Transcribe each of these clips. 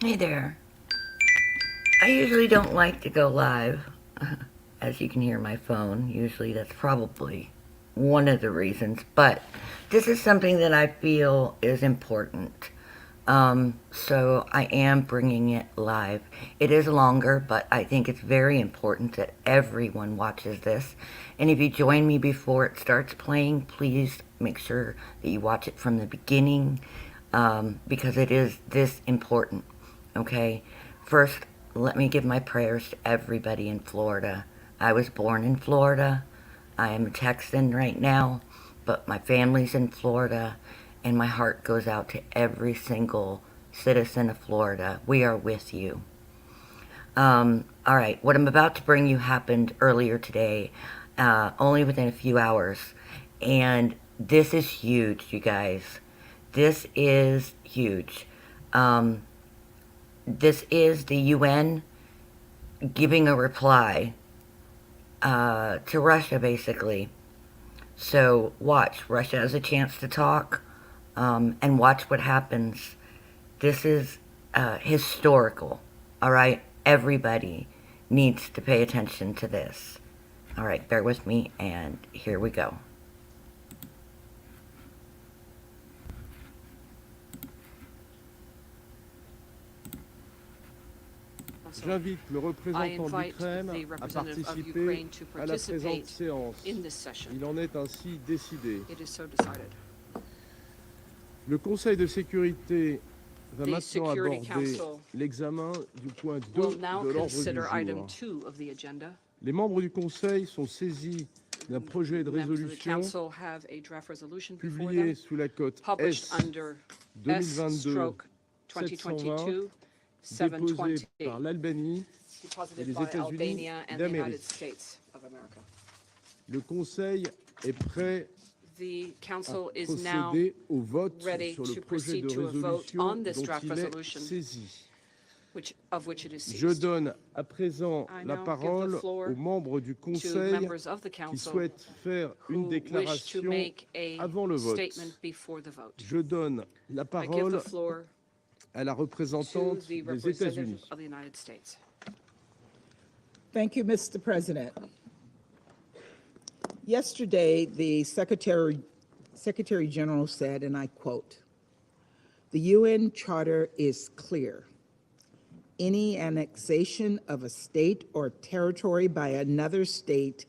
Hey there. I usually don't like to go live, as you can hear my phone. Usually that's probably one of the reasons, but this is something that I feel is important. So I am bringing it live. It is longer, but I think it's very important that everyone watches this. And if you join me before it starts playing, please make sure that you watch it from the beginning, because it is this important. Okay? First, let me give my prayers to everybody in Florida. I was born in Florida. I am a Texan right now, but my family's in Florida, and my heart goes out to every single citizen of Florida. We are with you. All right, what I'm about to bring you happened earlier today, only within a few hours. And this is huge, you guys. This is huge. Um, this is the UN giving a reply to Russia, basically. So watch. Russia has a chance to talk, and watch what happens. This is historical. All right? Everybody needs to pay attention to this. All right, bear with me, and here we go. J'invite le représentant d'Ukraine à participer à la présente séance. Il en est ainsi décidé. Le Conseil de sécurité va maintenant aborder l'examen du point 2 de l'ordre du jour. Les membres du Conseil sont saisis d'un projet de résolution publié sous la cote S 2022-720 déposé par l'Albanie et les États-Unis d'Amérique. Le Conseil est prêt à procéder au vote sur le projet de résolution dont il est saisi. Je donne à présent la parole aux membres du Conseil qui souhaitent faire une déclaration avant le vote. Je donne la parole à la représentante des États-Unis. Thank you, Mr. President. Yesterday, the Secretary General said, and I quote, "The UN Charter is clear. Any annexation of a state or territory by another state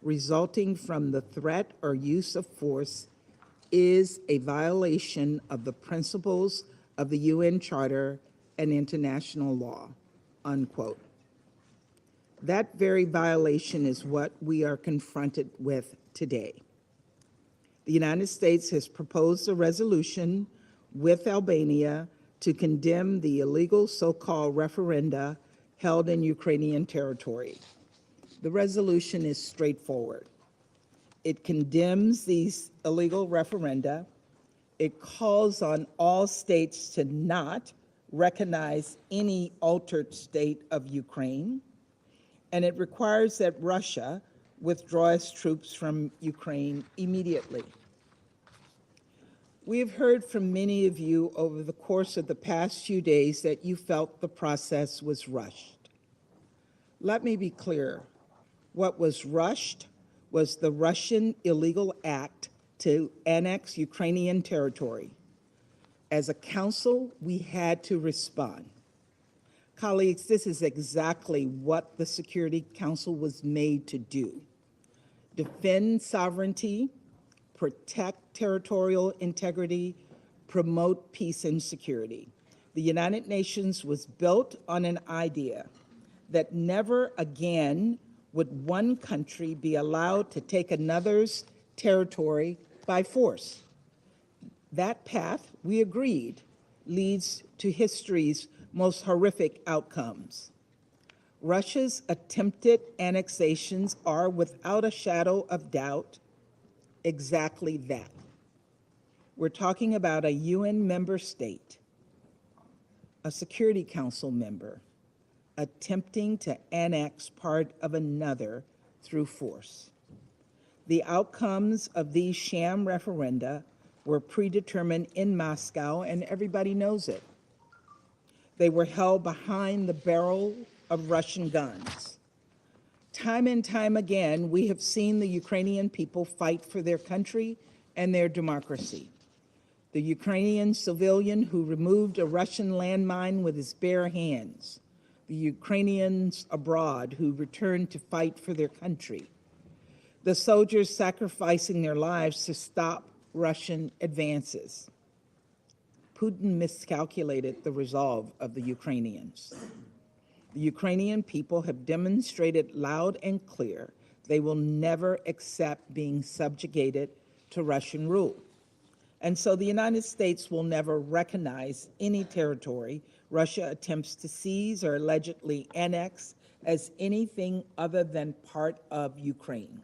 resulting from the threat or use of force is a violation of the principles of the UN Charter and international law," unquote. That very violation is what we are confronted with today. The United States has proposed a resolution with Albania to condemn the illegal so-called referenda held in Ukrainian territory. The resolution is straightforward. It condemns these illegal referenda. It calls on all states to not recognize any altered state of Ukraine, and it requires that Russia withdraw its troops from Ukraine immediately. We have heard from many of you over the course of the past few days that you felt the process was rushed. Let me be clear. What was rushed was the Russian illegal act to annex Ukrainian territory. As a council, we had to respond. Colleagues, this is exactly what the Security Council was made to do: defend sovereignty, protect territorial integrity, promote peace and security. The United Nations was built on an idea that never again would one country be allowed to take another's territory by force. That path, we agreed, leads to history's most horrific outcomes. Russia's attempted annexations are, without a shadow of doubt, exactly that. We're talking about a UN member state, a Security Council member, attempting to annex part of another through force. The outcomes of these sham referenda were predetermined in Moscow, and everybody knows it. They were held behind the barrel of Russian guns. Time and time again, we have seen the Ukrainian people fight for their country and their democracy. The Ukrainian civilian who removed a Russian landmine with his bare hands, the Ukrainians abroad who returned to fight for their country, the soldiers sacrificing their lives to stop Russian advances. Putin miscalculated the resolve of the Ukrainians. The Ukrainian people have demonstrated loud and clear they will never accept being subjugated to Russian rule. And so the United States will never recognize any territory Russia attempts to seize or allegedly annex as anything other than part of Ukraine.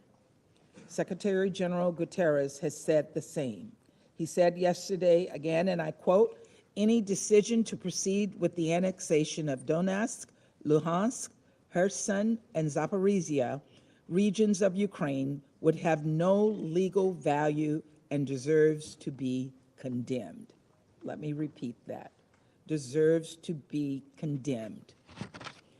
Secretary General Guterres has said the same. He said yesterday, again, and I quote, "Any decision to proceed with the annexation of Donetsk, Luhansk, Kherson, and Zaporizhia, regions of Ukraine, would have no legal value and deserves to be condemned." Let me repeat that. Deserves to be condemned.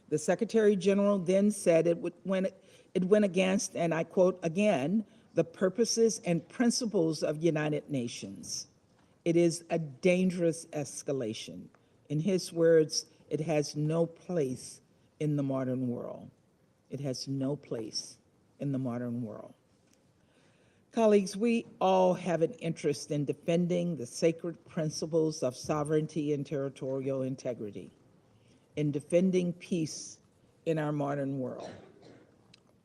The Secretary General then said it went against, and I quote again, "the purposes and principles of United Nations." It is a dangerous escalation. In his words, it has no place in the modern world. It has no place in the modern world. Colleagues, we all have an interest in defending the sacred principles of sovereignty and territorial integrity, in defending peace in our modern world.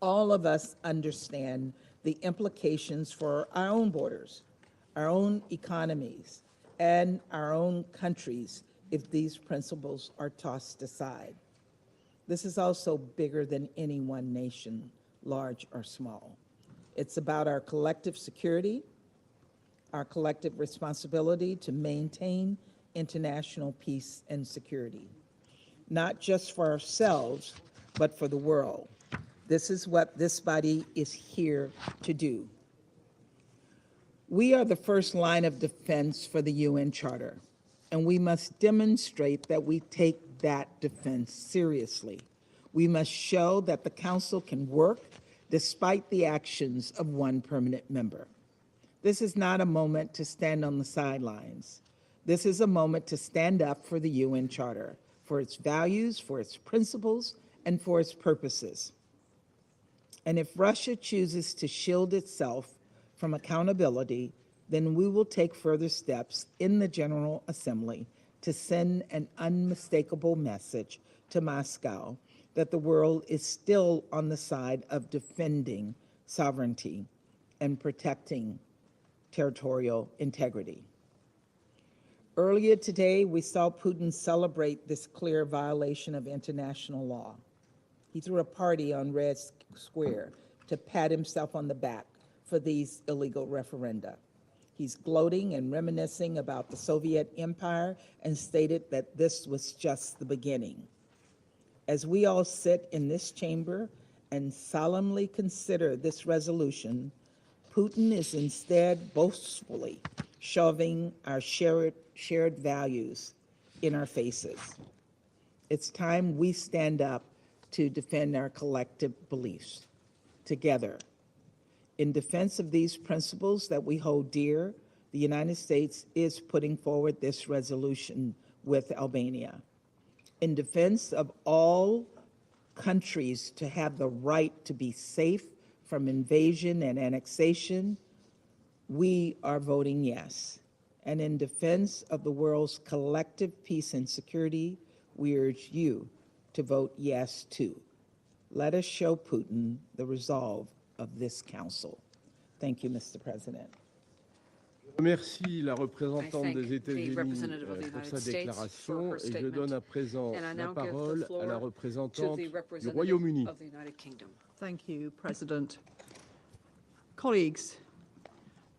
All of us understand the implications for our own borders, our own economies, and our own countries if these principles are tossed aside. This is also bigger than any one nation, large or small. It's about our collective security, our collective responsibility to maintain international peace and security, not just for ourselves, but for the world. This is what this body is here to do. We are the first line of defense for the UN Charter, and we must demonstrate that we take that defense seriously. We must show that the Council can work despite the actions of one permanent member. This is not a moment to stand on the sidelines. This is a moment to stand up for the UN Charter, for its values, for its principles, and for its purposes. And if Russia chooses to shield itself from accountability, then we will take further steps in the General Assembly to send an unmistakable message to Moscow that the world is still on the side of defending sovereignty and protecting territorial integrity. Earlier today, we saw Putin celebrate this clear violation of international law. He threw a party on Red Square to pat himself on the back for these illegal referenda. He's gloating and reminiscing about the Soviet Empire and stated that this was just the beginning. As we all sit in this chamber and solemnly consider this resolution, Putin is instead boastfully shoving our shared values in our faces. It's time we stand up to defend our collective beliefs together. In defense of these principles that we hold dear, the United States is putting forward this resolution with Albania. In defense of all countries to have the right to be safe from invasion and annexation, we are voting yes. And in defense of the world's collective peace and security, we urge you to vote yes too. Let us show Putin the resolve of this Council. Thank you, Mr. President. Je remercie la représentante des États-Unis pour sa déclaration et je donne à présent la parole à la représentante du Royaume-Uni. Thank you, President. Colleagues,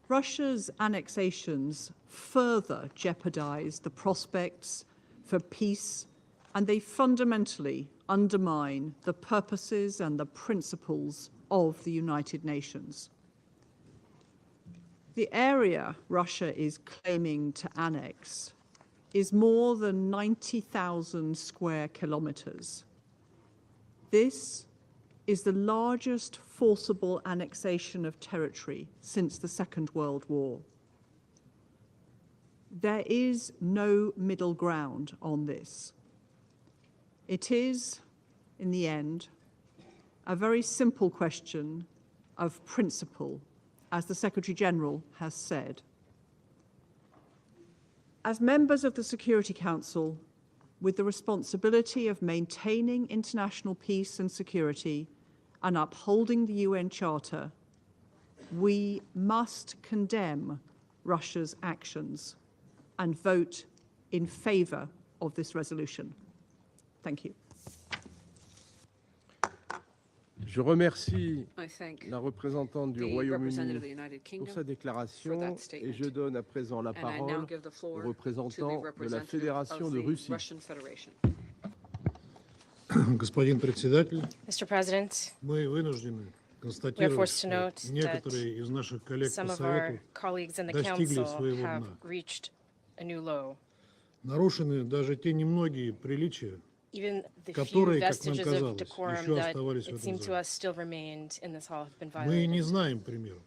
Russia's annexations further jeopardize the prospects for peace, and they fundamentally undermine the purposes and the principles of the United Nations. The area Russia is claiming to annex is more than 90,000 square kilometers. This is the largest forcible annexation of territory since the Second World War. There is no middle ground on this. It is, in the end, a very simple question of principle, as the Secretary-General has said. As members of the Security Council, with the responsibility of maintaining international peace and security and upholding the UN Charter, we must condemn Russia's actions and vote in favor of this resolution. Thank you. Je remercie I thank la représentante du the Royaume-Uni representative of the United pour Kingdom sa déclaration for that et statement. je donne à présent la And I now parole give the au floor to the représentant de la representative Fédération of de the Russie. Russian Federation. Господин председатель, Mr. President, мы вынуждены we are констатировать, forced to что note that некоторые из наших коллег по some of our Совету colleagues in the достигли Council своего have дна. reached a new low. Нарушены даже те немногие приличия, Even the few которые, как нам vestiges of казалось, decorum еще that оставались в it этом seemed to зале. us still remained in this hall have been Мы не violated. знаем примеров,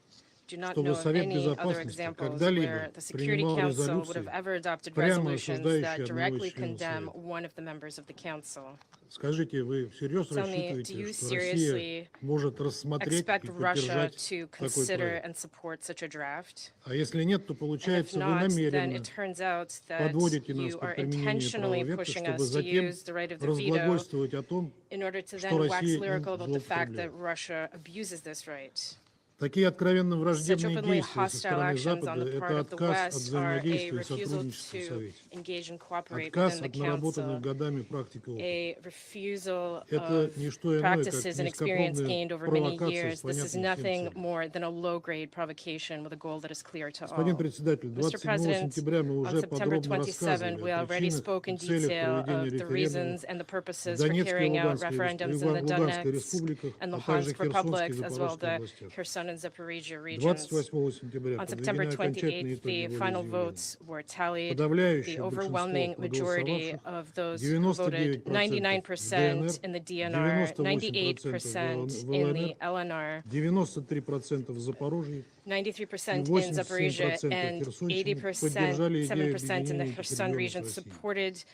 Do not чтобы know of Совет any other Безопасности examples когда-либо where the Security принимал Council would have резолюции, ever adopted прямо resolutions осуждающие that одного directly из членов condemn Совета. one of the members of the Council. Скажите, вы всерьез Tell me, do you рассчитываете, что seriously Россия может рассмотреть Expect и Russia поддержать to такой consider проект? and support such a draft? А если нет, то And if получается, вы not, then намеренно it turns out that подводите нас you под are применение права intentionally вето, pushing чтобы us to затем use the right of the veto разглагольствовать о том, in order to что then wax Россия им lyrical about the fact that злоупотребляет. Russia abuses this right. Такие откровенно Such враждебные openly действия со hostile стороны actions on Запада – the part это of the отказ от West are a взаимодействия и refusal сотрудничества в to Совете, engage and cooperate отказ within the от наработанных Council, годами практики опыта. a refusal Это of не что иное, как practices and experience низкопробная gained over many провокация years. с This is понятной всем nothing целью. more than a low-grade provocation with a goal that is clear to all. Господин председатель, Mr. 27 President, сентября мы on уже September подробно 27, рассказывали we о already причинах spoke и in целях detail проведения of the референдума reasons and the в purposes for Донецкой и carrying out Луганской referendums in the Луганской Donetsk республиках, and а Luhansk также Херсонской и republics, as well Запорожской the областях. Kherson and Zaporizhia regions. 28 сентября On September подведены окончательные 28th, the итоги final волеизъявления. votes were tallied. Подавляющее The большинство overwhelming majority проголосовавших, of those who voted, 99% in the DNR, 98% in the LNR, 93% в Запорожье, 93% и in Zaporizhia, 87% and Херсонщине 80%, поддержали идею 7% in the объединения этих Kherson регионов region с Россией. supported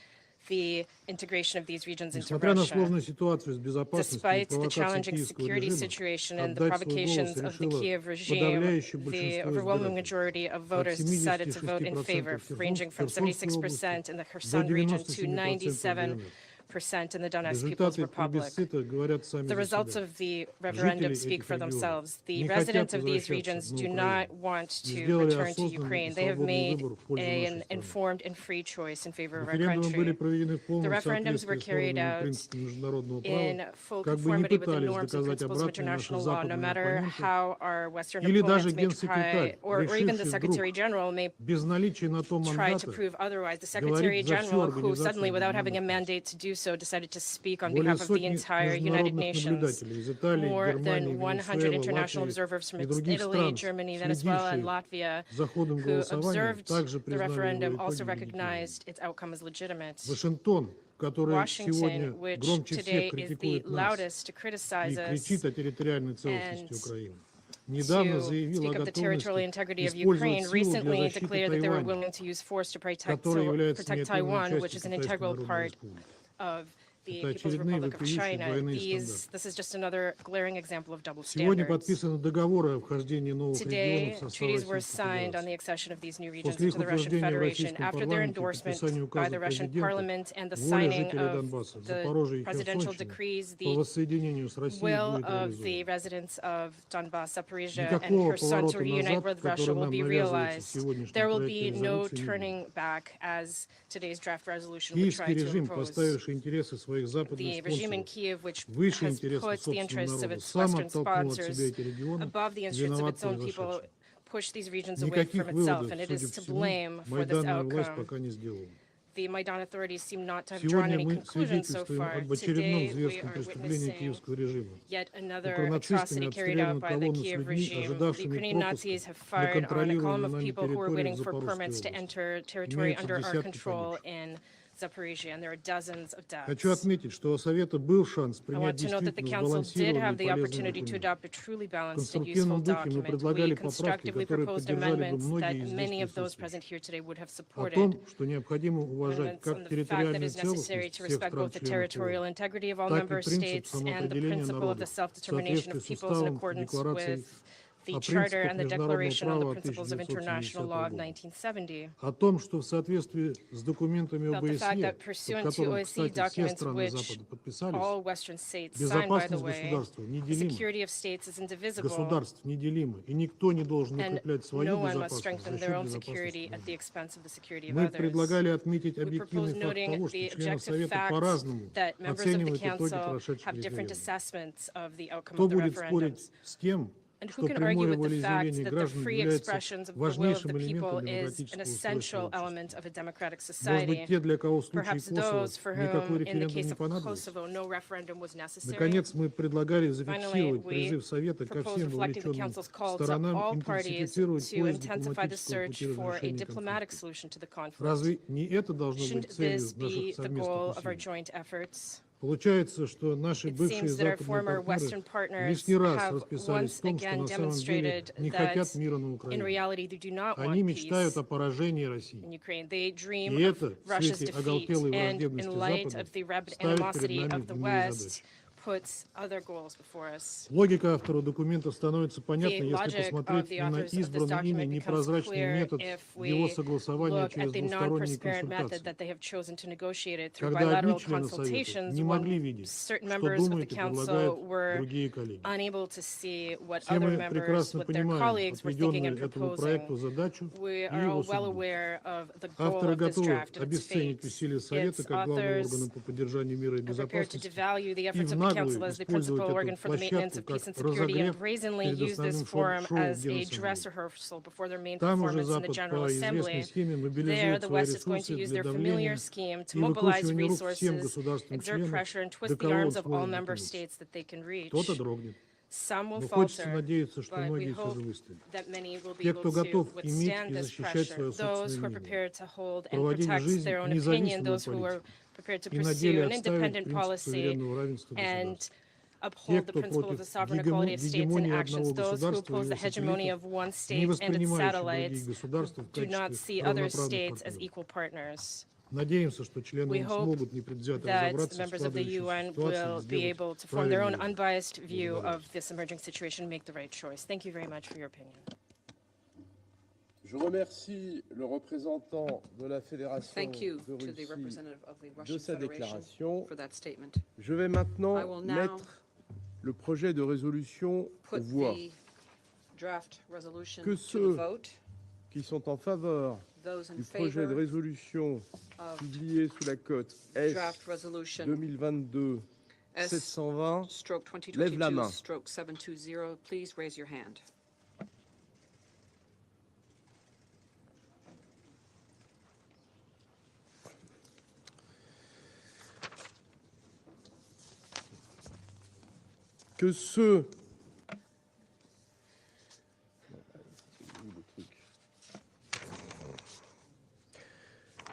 the integration of these regions into Несмотря на Russia. сложную ситуацию с безопасностью и Despite the провокацией challenging киевского security режима, situation and the отдать свой provocations голос of the решило Kiev regime, подавляющее the большинство overwhelming избирателей. majority of От voters decided to vote in 76% favor, в ranging from Херсонской 76% in the области Kherson до region to 97% 97% in the Donetsk People's Результаты Republic. плебисцита говорят сами The за results себя. of the referendum Жители speak этих for регионов themselves. The не residents хотят of these возвращаться regions на do Украину not want и to сделали return to осознанный и Ukraine. They have свободный made выбор в пользу an нашей страны. informed and free choice in favor of our Референдумы были country. проведены в полном The referendums were соответствии с carried нормами out принципов международного in права, full как бы не conformity with the пытались norms and доказать principles of обратное наши international law, no западные matter оппоненты, how our Western или даже opponents may try, генсекретарь, or even the решивший Secretary вдруг General may без наличия на то try to мандата prove otherwise. The Secretary говорить за всю General, who Организацию suddenly, without having a Объединенных Наций. mandate to do so, decided to speak on Более behalf of the сотни entire United международных Nations. наблюдателей из Италии, More Германии, than 100 Венесуэлы, international Латвии observers from и других Italy, стран, Germany, Venezuela, and следившие Latvia, за ходом who голосования, observed также the признали его referendum, also итоги легитимными. recognized its outcome as legitimate. Вашингтон, который сегодня Washington, which громче today всех is the критикует нас loudest to и criticize us, кричит о территориальной целостности and Украины, недавно to заявил о speak of the territorial готовности integrity of использовать Ukraine, силу для recently защиты declared that they were Тайваня, willing to use force to protect который является неотъемлемой Taiwan, which частью is an Китайской integral Народной part Республики. of the Это People's очередные Republic of вопиющие China. двойные стандарты. This is just another glaring example of double Сегодня standards. подписаны договоры о вхождении новых Today, регионов в состав treaties were Российской signed on the Федерации. accession of these new regions После их into the Russian утверждения в Federation. российском After their парламенте и endorsement подписанию by указа the Russian президента, Parliament and the воля signing жителей of Донбасса, the Запорожья и presidential Херсонщины decrees, по the воссоединению с Россией will будет of the реализована. residents of Donbass, Zaporizhia, and Никакого Kherson to поворота reunite назад, with Russia который will нам be навязывается в realized. сегодняшнем There will проекте be no резолюции, не turning будет. back, as today's draft resolution would Киевский try to режим, impose. поставивший интересы своих западных The regime in спонсоров Kiev, which выше has интересов put the собственного interests of народа, its сам Western оттолкнул от sponsors себя эти регионы, above the interests of виноват its own people, произошедшем. push these regions away Никаких from itself, выводов, and it судя is по to всему, blame for this майданная власть outcome. пока не сделала. the Maidan authorities seem not to have drawn Сегодня any мы conclusions so свидетельствуем far. об очередном Today, we зверском are преступлении witnessing киевского режима. yet another Укронацистами atrocity carried out обстреляна by the колонна с Kiev людьми, regime. The ожидавшими Ukrainian Nazis пропуска have на fired on a column контролируемой of нами people who are территории waiting в for Запорожской permits to области. enter territory Имеются under our десятки control погибших. in Zaporizhia, and there are dozens of deaths. Хочу отметить, что у Совета был шанс I принять want to note that the действительно Council did сбалансированный have и the полезный opportunity to документ. adopt a truly В balanced and useful конструктивном духе мы document. предлагали We поправки, constructively которые proposed поддержали бы amendments that многие из many здесь of those присутствующих. present here today would have О supported. том, что необходимо уважать Amendments on как the fact that территориальную it is necessary целостность to всех respect both the стран-членов territorial ООН, integrity of all так и member принцип states and the самоопределения principle of the народов в self-determination соответствии of с peoples in уставом accordance Декларации with the о Charter принципах and the международного Declaration on the права Principles of International 1970 Law of года. 1970. О том, что в соответствии с документами About the fact ОБСЕ, that под pursuant to которым, OSCE кстати, все documents страны which Запада подписались, all Western states signed, by the безопасность way, государства the неделима. security of states is indivisible, Государств неделимы, и никто не должен and укреплять свою no one must безопасность за strengthen счет their own безопасности security at других. the expense of the security of Мы others. предлагали отметить We объективный propose факт noting того, что the члены objective Совета fact по-разному that members of the оценивают итоги Council прошедших have different референдумов. assessments of the outcome Кто of the будет спорить referendums. с тем, And who что can argue прямое with the fact волеизъявление that the граждан free является expressions of the will of важнейшим the people элементом is an демократического essential устройства общества? element of a democratic Может быть, society? те, для кого в случае Perhaps Косово those for никакой whom, in the референдум case не of понадобился? Kosovo, no referendum was necessary. Наконец, мы предлагали Finally, зафиксировать we призыв Совета ко propose всем reflecting the вовлеченным Council's call to сторонам all parties интенсифицировать to поиск intensify the дипломатического search пути for a разрешения diplomatic конфликта. solution to the conflict. Разве не это должно быть Shouldn't целью this be наших the совместных goal of our усилий? joint efforts? Получается, что наши It бывшие seems that our западные former Western партнеры partners лишний раз have расписались once в том, что again на самом деле demonstrated не хотят that мира на in Украине. reality they do not Они want мечтают peace о поражении России. in Ukraine. They dream И of это в Russia's свете defeat, оголтелой and враждебности in light Запада of the rabid ставит перед animosity нами of the иные West, задачи. puts other goals before us. Логика авторов документа становится The понятной, если logic of посмотреть the и на authors of this избранный ими document becomes непрозрачный clear метод if его we согласования look через at the двусторонние non-transparent method консультации. that they have chosen to negotiate it through Когда одни bilateral члены Совета consultations, не могли when видеть, certain что members of the думают и Council предлагают were другие коллеги. unable to see what Все other мы members, прекрасно what their понимаем colleagues were thinking and отведенную этому проекту proposing. задачу We и are его all well судьбу. aware of the goal Авторы of this готовы draft and its обесценить fate. усилия Совета Its как главного authors органа по поддержанию мира и are prepared to безопасности devalue the и efforts в of the наглую Council as the использовать principal organ эту for the maintenance площадку of peace как and security, and разогрев brazenly перед use this основным forum шоу as a Генассамблеи. dress rehearsal before their main Там уже performance in the Запад General по Assembly. известной схеме There, мобилизует the свои West is going to ресурсы use для their familiar давления scheme to и mobilize выкручивания рук всем resources, государствам exert членам, pressure, and до twist the кого он arms of all сможет member дотянуться. states that they can reach. Кто-то дрогнет. Some will Но хочется falter, надеяться, что but we многие все hope же выстоят. that many will be Те, able кто to готов иметь withstand и this защищать pressure. свое Those who are собственное мнение, prepared to hold and проводить protect жизнь their own opinion, независимую those who are политику prepared to и на pursue деле an отставить independent принцип policy суверенного равенства and государств. Те, uphold the кто principle of против the sovereign equality of states and гегемонии actions, одного those who государства и oppose the его hegemony сателлитов, of one не state and its воспринимающих satellites, другие государства в do not качестве see other равноправных states as партнеров. equal partners. Надеемся, что члены We ООН hope смогут непредвзято that разобраться в members of the складывающейся UN ситуации и will be сделать able to form their own правильный выбор. unbiased view Благодарю. of this emerging situation and make the right choice. Thank you very much for your opinion. Je remercie le représentant de la Fédération Thank you de to the Russie representative of the de Russian sa Federation déclaration. for that statement. Je vais I maintenant will now mettre le projet de résolution aux Put voix. the draft resolution Que to ceux the vote. Qui sont en faveur Those in du projet de favor résolution of publié sous la cote S draft resolution 2022-720, stroke lève la 2022 main. stroke 720, please raise your hand.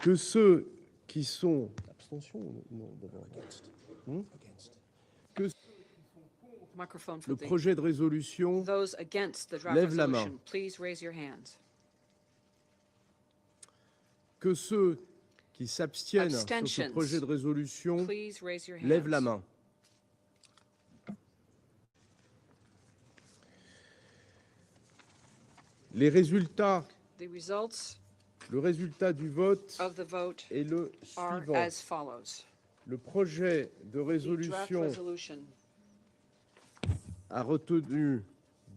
Que ceux qui sont abstention non, d'abord. Que Microphone for le the projet de résolution those against the draft Lève la main. resolution, please raise your hands. que ceux qui s'abstiennent sur ce Abstentions. projet de résolution Please raise your hands. lèvent la main. Les résultats, The results le résultat du vote of the vote est le are suivant. as follows. Le projet de The draft résolution resolution a retenu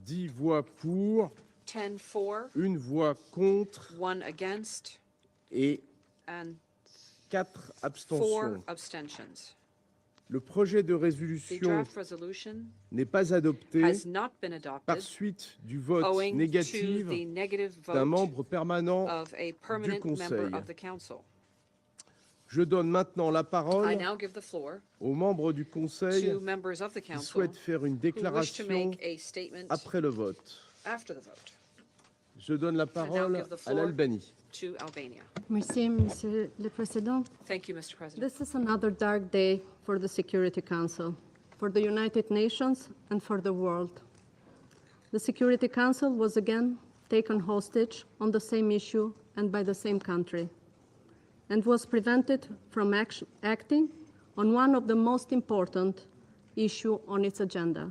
10 voix pour, 10 for, 1 voix contre 1 against, et and 4 4 abstentions. abstentions. Le projet de The résolution draft resolution n'est pas adopté has not been par adopted suite du vote owing to négatif the negative d'un vote membre permanent of a permanent member Conseil. of the Council. Je donne maintenant la I parole now give the floor aux membres du Conseil to members of the qui council souhaitent faire une who wish to déclaration make a statement après le vote. after the vote. Je donne la I now parole give the à floor l'Albanie. to Albania. Merci, Monsieur le Président. Thank you, Mr. President. This is another dark day for the Security Council, for the United Nations, and for the world. The Security Council was again taken hostage on the same issue and by the same country, and was prevented from acting on one of the most important issues on its agenda.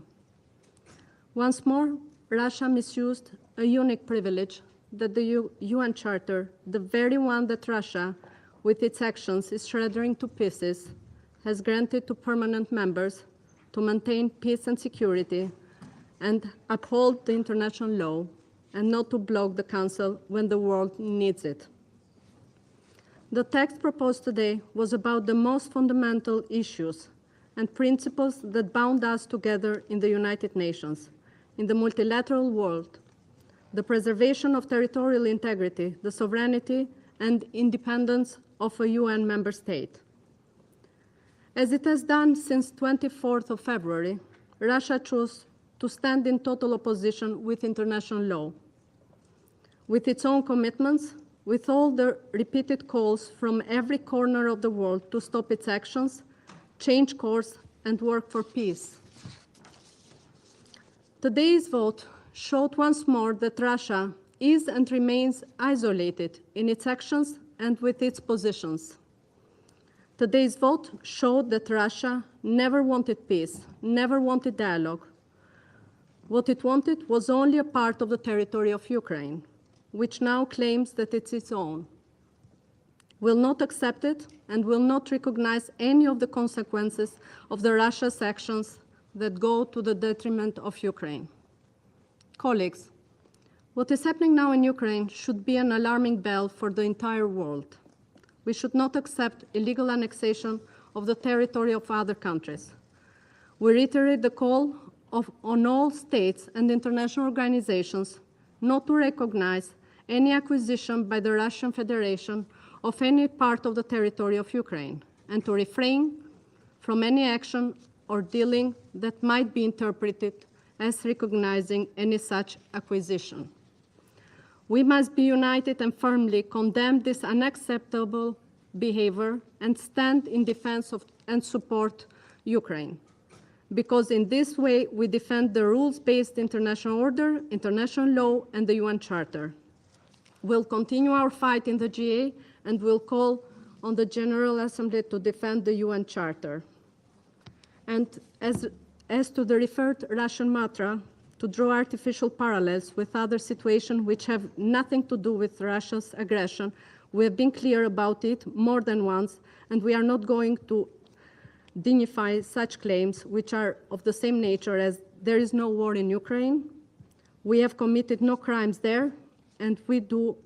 Once more, Russia misused a unique privilege that the UN Charter, the very one that Russia, with its actions, is shredding to pieces, has granted to permanent members to maintain peace and security and uphold the international law, and not to block the Council when the world needs it. The text proposed today was about the most fundamental issues and principles that bound us together in the United Nations, in the multilateral world: the preservation of territorial integrity, the sovereignty and independence of a UN member state. As it has done since 24th of February, Russia chose to stand in total opposition with international law, with its own commitments, with all the repeated calls from every corner of the world to stop its actions, change course, and work for peace. Today's vote showed once more that Russia is and remains isolated in its actions and with its positions. Today's vote showed that Russia never wanted peace, never wanted dialogue. What it wanted was only a part of the territory of Ukraine, which now claims that it's its own, will not accept it, and will not recognize any of the consequences of the Russia's actions that go to the detriment of Ukraine. Colleagues, what is happening now in Ukraine should be an alarming bell for the entire world. We should not accept illegal annexation of the territory of other countries. We reiterate the call on all states and international organizations not to recognize any acquisition by the Russian Federation of any part of the territory of Ukraine, and to refrain from any action or dealing that might be interpreted as recognizing any such acquisition. We must be united and firmly condemn this unacceptable behavior and stand in defense of and support Ukraine, because in this way we defend the rules-based international order, international law, and the UN Charter. We'll continue our fight in the GA, and we'll call on the General Assembly to defend the UN Charter. And as to the referred Russian mantra, to draw artificial parallels with other situations which have nothing to do with Russia's aggression, we have been clear about it more than once, and we are not going to dignify such claims, which are of the same nature as there is no war in Ukraine, we have committed no crimes there, and we do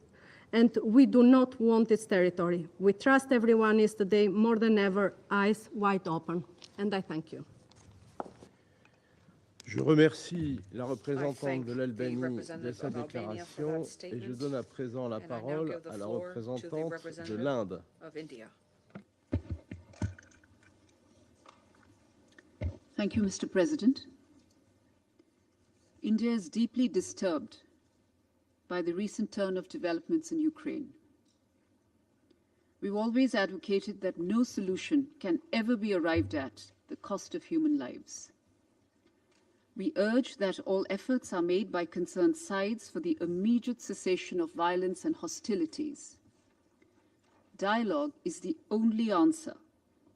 not want its territory. We trust everyone is today more than ever eyes wide open, and I thank you. Je remercie la représentante de l'Albanie de sa déclaration et je donne à présent la parole à la représentante de l'Inde. Thank you, Mr. President. India is deeply disturbed by the recent turn of developments in Ukraine. We've always advocated that no solution can ever be arrived at the cost of human lives. We urge that all efforts are made by concerned sides for the immediate cessation of violence and hostilities. Dialogue is the only answer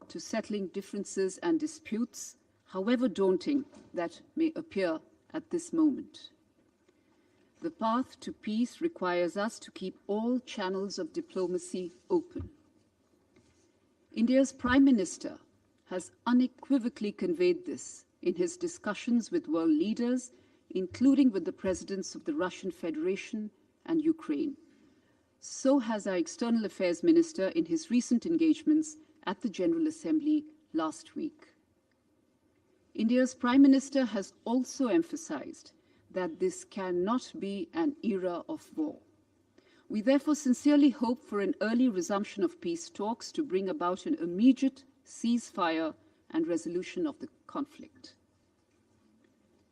to settling differences and disputes, however daunting that may appear at this moment. The path to peace requires us to keep all channels of diplomacy open. India's Prime Minister has unequivocally conveyed this in his discussions with world leaders, including with the presidents of the Russian Federation and Ukraine. So has our External Affairs Minister in his recent engagements at the General Assembly last week. India's Prime Minister has also emphasized that this cannot be an era of war. We therefore sincerely hope for an early resumption of peace talks to bring about an immediate ceasefire and resolution of the conflict.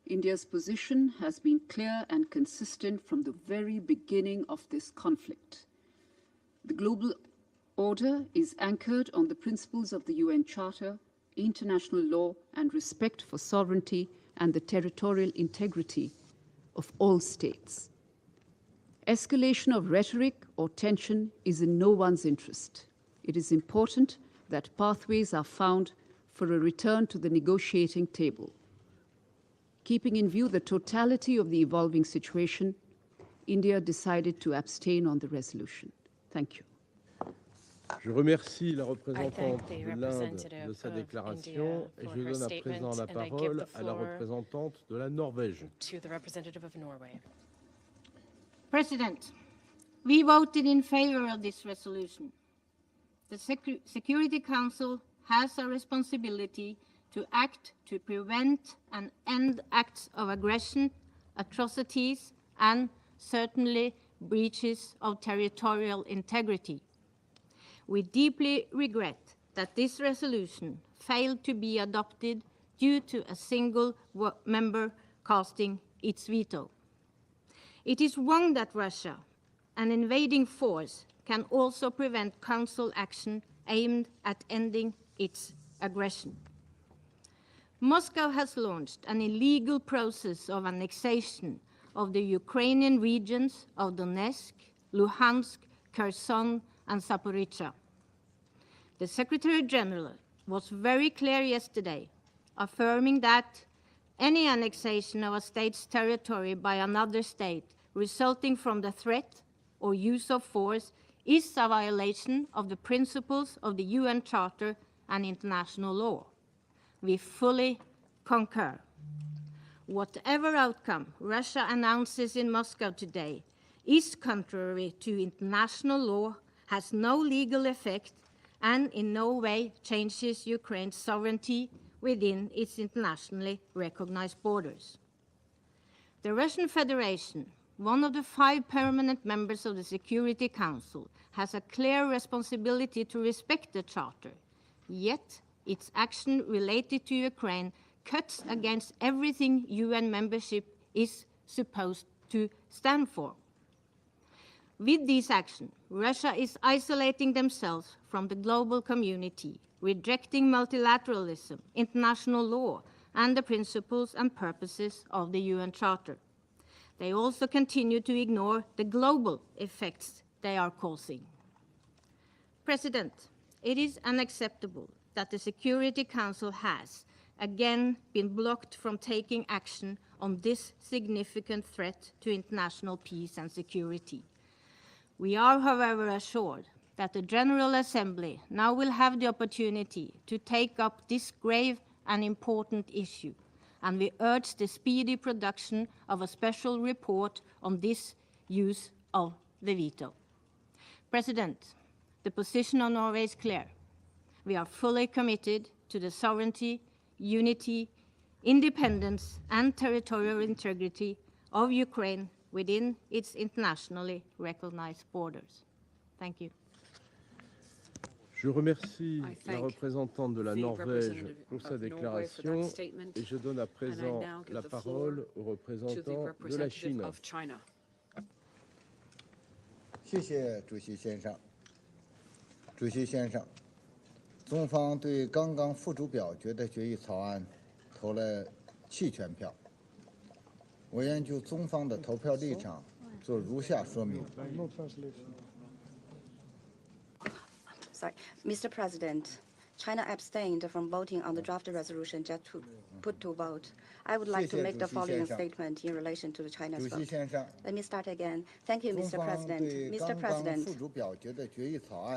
India's position has been clear and consistent from the very beginning of this conflict. The global order is anchored on the principles of the UN Charter, international law, and respect for sovereignty and the territorial integrity of all states. Escalation of rhetoric or tension is in no one's interest. It is important that pathways are found for a return to the negotiating table. Keeping in view the totality of the evolving situation, India decided to abstain on the resolution. Thank you. Je remercie la représentante de l'Inde de sa déclaration et je donne à présent la parole à la représentante de la Norvège. President, we voted in favor of this resolution. The Security Council has a responsibility to act to prevent and end acts of aggression, atrocities, and certainly breaches of territorial integrity. We deeply regret that this resolution failed to be adopted due to a single member casting its veto. It is wrong that Russia, an invading force, can also prevent Council action aimed at ending its aggression. Moscow has launched an illegal process of annexation of the Ukrainian regions of Donetsk, Luhansk, Kherson, and Zaporizhzhia. The Secretary General was very clear yesterday, affirming that any annexation of a state's territory by another state resulting from the threat or use of force is a violation of the principles of the UN Charter and international law. We fully concur. Whatever outcome Russia announces in Moscow today is contrary to international law, has no legal effect, and in no way changes Ukraine's sovereignty within its internationally recognized borders. The Russian Federation, one of the 5 permanent members of the Security Council, has a clear responsibility to respect the Charter, yet its action related to Ukraine cuts against everything UN membership is supposed to stand for. With this action, Russia is isolating themselves from the global community, rejecting multilateralism, international law, and the principles and purposes of the UN Charter. They also continue to ignore the global effects they are causing. President, it is unacceptable that the Security Council has again been blocked from taking action on this significant threat to international peace and security. We are, however, assured that the General Assembly now will have the opportunity to take up this grave and important issue, and we urge the speedy production of a special report on this use of the veto. President, the position of Norway is clear. We are fully committed to the sovereignty, unity, independence, and territorial integrity of Ukraine within its internationally recognized borders. Thank you. Je remercie la représentante de la Norvège pour sa déclaration et je donne à présent la parole au représentant de la Chine. 谢谢主席先生。主席先生，中方对刚刚付诸表决的决议草案投了弃权票。我愿就中方的投票立场做如下说明。Sorry, Mr. President, China abstained from voting on the draft resolution just put to vote. I would like to make the following statement in relation to the China's vote. Let me start again. Thank you, Mr. President. Mr. President,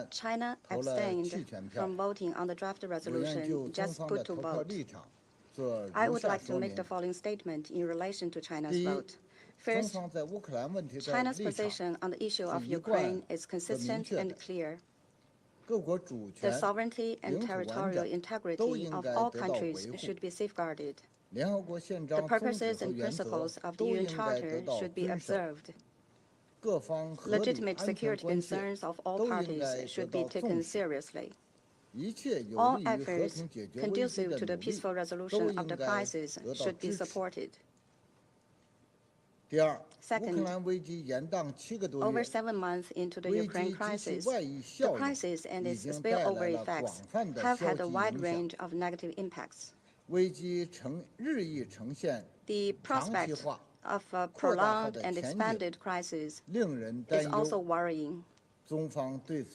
China abstained from voting on the draft resolution just put to vote. I would like to make the following statement in relation to China's vote. First, China's position on the issue of Ukraine is consistent and clear. The sovereignty and territorial integrity of all countries should be safeguarded. The purposes and principles of the UN Charter should be observed. Legitimate security concerns of all parties should be taken seriously. All efforts conducive to the peaceful resolution of the crisis should be supported. Second, over 7 months into the Ukraine crisis, the crisis and its spillover effects have had a wide range of negative impacts. The prospect of a prolonged and expanded crisis is also worrying.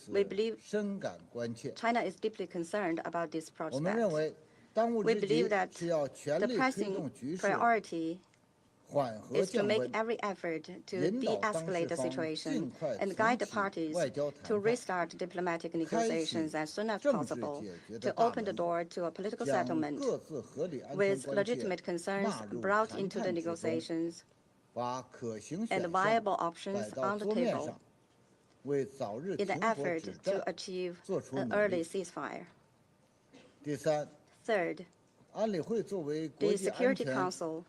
We believe China is deeply concerned about this prospect. We believe that the pressing priority is to make every effort to de-escalate the situation and guide the parties to restart diplomatic negotiations as soon as possible, to open the door to a political settlement with legitimate concerns brought into the negotiations and viable options on the table in an effort to achieve an early ceasefire. Third, the Security Council,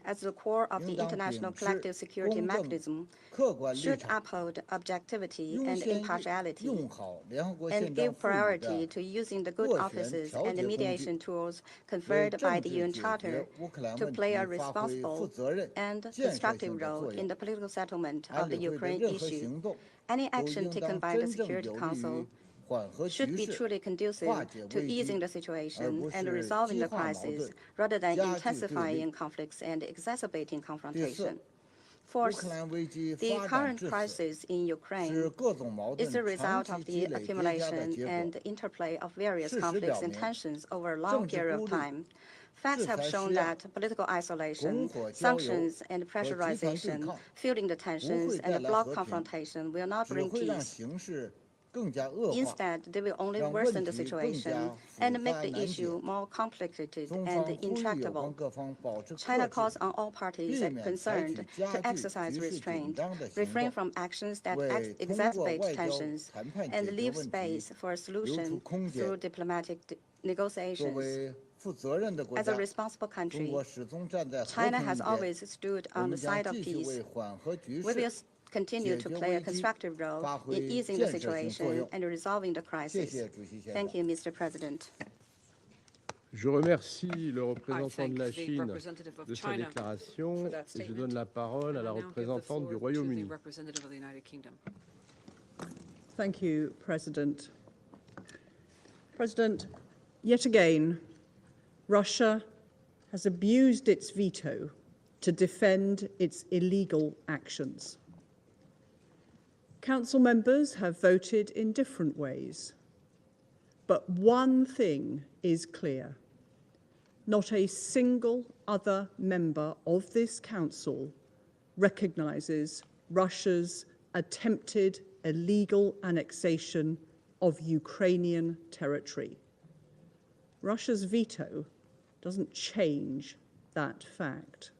as the core of the international collective security mechanism, should uphold objectivity and impartiality and give priority to using the good offices and the mediation tools conferred by the UN Charter to play a responsible and constructive role in the political settlement of the Ukraine issue. Any action taken by the Security Council should be truly conducive to easing the situation and resolving the crisis, rather than intensifying conflicts and exacerbating confrontation. Fourth, the current crisis in Ukraine is the result of the accumulation and interplay of various conflicts and tensions over a long period of time. Facts have shown that political isolation, sanctions, and pressurization, fueling the tensions and bloc confrontation will not bring peace. Instead, they will only worsen the situation and make the issue more complicated and intractable. China calls on all parties concerned to exercise restraint, refrain from actions that exacerbate tensions, and leave space for a solution through diplomatic negotiations. As a responsible country, China has always stood on the side of peace. We will continue to play a constructive role in easing the situation and resolving the crisis. Thank you, Mr. President. Je remercie le représentant de la Chine de sa déclaration et je donne la parole à la représentante du Royaume-Uni. Thank you, President. President, yet again, Russia has abused its veto to defend its illegal actions. Council members have voted in different ways, but one thing is clear. Not a single other member of this council recognises Russia's attempted illegal annexation of Ukrainian territory. Russia's veto doesn't change that fact.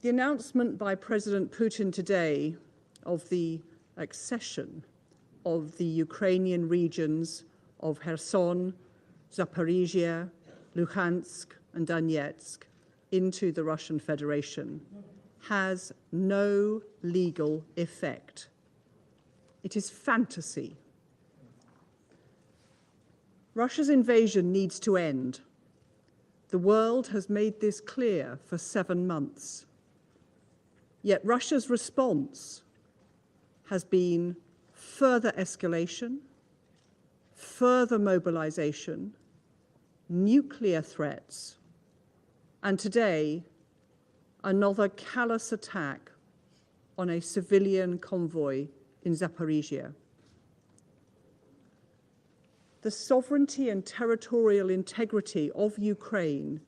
The announcement by President Putin today of the accession of the Ukrainian regions of Kherson, Zaporizhia, Luhansk, and Donetsk into the Russian Federation has no legal effect. It is fantasy. Russia's invasion needs to end. The world has made this clear for 7 months. Yet Russia's response has been further escalation, further mobilization, nuclear threats, and today, another callous attack on a civilian convoy in Zaporizhia. The sovereignty and territorial integrity of Ukraine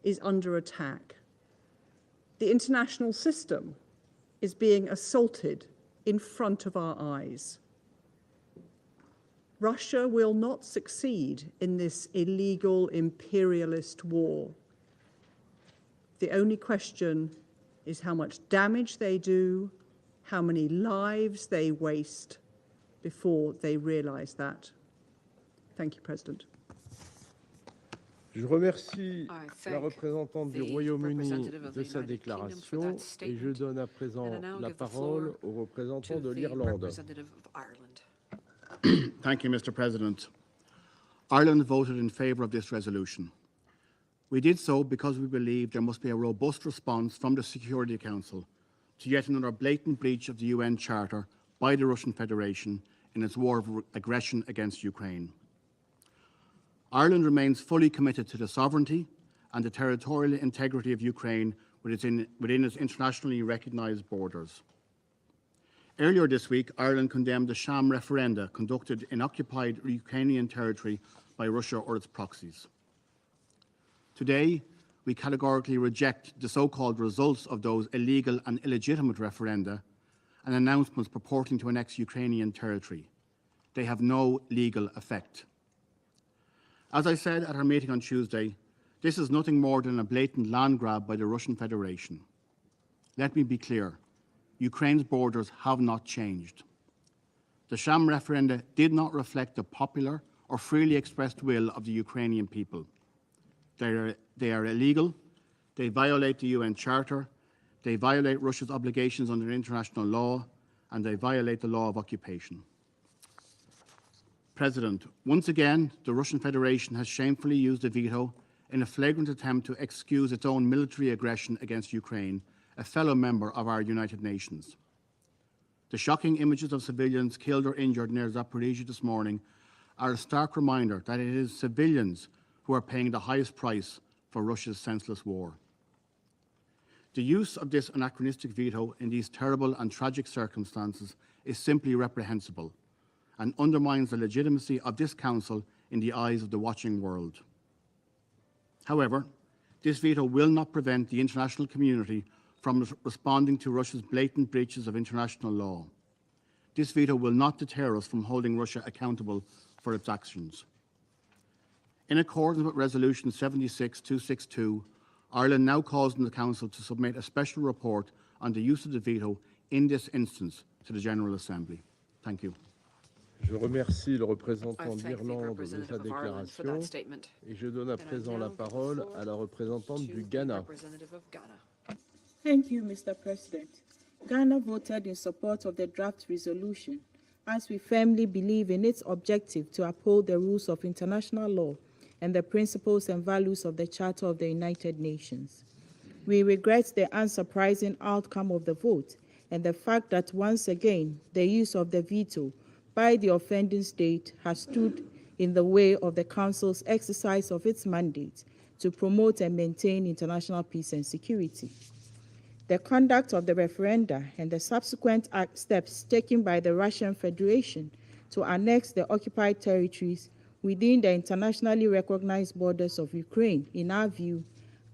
is under attack. The international system is being assaulted in front of our eyes. Russia will not succeed in this illegal imperialist war. The only question is how much damage they do, how many lives they waste before they realize that. Thank you, President. Je remercie I la thank représentante du the Royaume-Uni representative of de the sa United Kingdom for déclaration that et je statement, donne à présent and I now la give the parole floor au représentant to de the l'Irlande. representative of Ireland. Thank you, Mr. President. Ireland voted in favour of this resolution. We did so because we believe there must be a robust response from the Security Council to yet another blatant breach of the UN Charter by the Russian Federation in its war of aggression against Ukraine. Ireland remains fully committed to the sovereignty and the territorial integrity of Ukraine within its internationally recognised borders. Earlier this week, Ireland condemned the sham referenda conducted in occupied Ukrainian territory by Russia or its proxies. Today, we categorically reject the so-called results of those illegal and illegitimate referenda and announcements purporting to annex Ukrainian territory. They have no legal effect. As I said at our meeting on Tuesday, this is nothing more than a blatant land grab by the Russian Federation. Let me be clear, Ukraine's borders have not changed. The sham referenda did not reflect the popular or freely expressed will of the Ukrainian people. They are illegal, they violate the UN Charter, they violate Russia's obligations under international law, and they violate the law of occupation. President, once again, the Russian Federation has shamefully used a veto in a flagrant attempt to excuse its own military aggression against Ukraine, a fellow member of our United Nations. The shocking images of civilians killed or injured near Zaporizhzhia this morning are a stark reminder that it is civilians who are paying the highest price for Russia's senseless war. The use of this anachronistic veto in these terrible and tragic circumstances is simply reprehensible and undermines the legitimacy of this Council in the eyes of the watching world. However, this veto will not prevent the international community from responding to Russia's blatant breaches of international law. This veto will not deter us from holding Russia accountable for its actions. In accordance with Resolution 76262, Ireland now calls on the Council to submit a special report on the use of the veto in this instance to the General Assembly. Thank you. Je remercie le I représentant thank the d'Irlande de sa representative of Ireland for déclaration that statement. et je donne à And I présent now la give the parole floor à la représentante to du the Ghana. representative of Ghana. Thank you, Mr. President. Ghana voted in support of the draft resolution, as we firmly believe in its objective to uphold the rules of international law and the principles and values of the Charter of the United Nations. We regret the unsurprising outcome of the vote and the fact that once again the use of the veto by the offending state has stood in the way of the Council's exercise of its mandate to promote and maintain international peace and security. The conduct of the referenda and the subsequent steps taken by the Russian Federation to annex the occupied territories within the internationally recognized borders of Ukraine, in our view,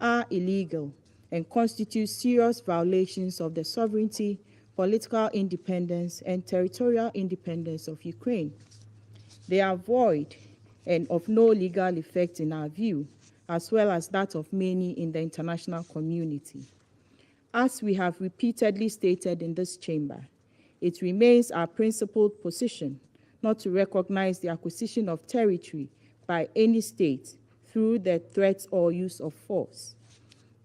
are illegal and constitute serious violations of the sovereignty, political independence, and territorial independence of Ukraine. They are void and of no legal effect in our view, as well as that of many in the international community. As we have repeatedly stated in this chamber, it remains our principled position not to recognize the acquisition of territory by any state through the threat or use of force.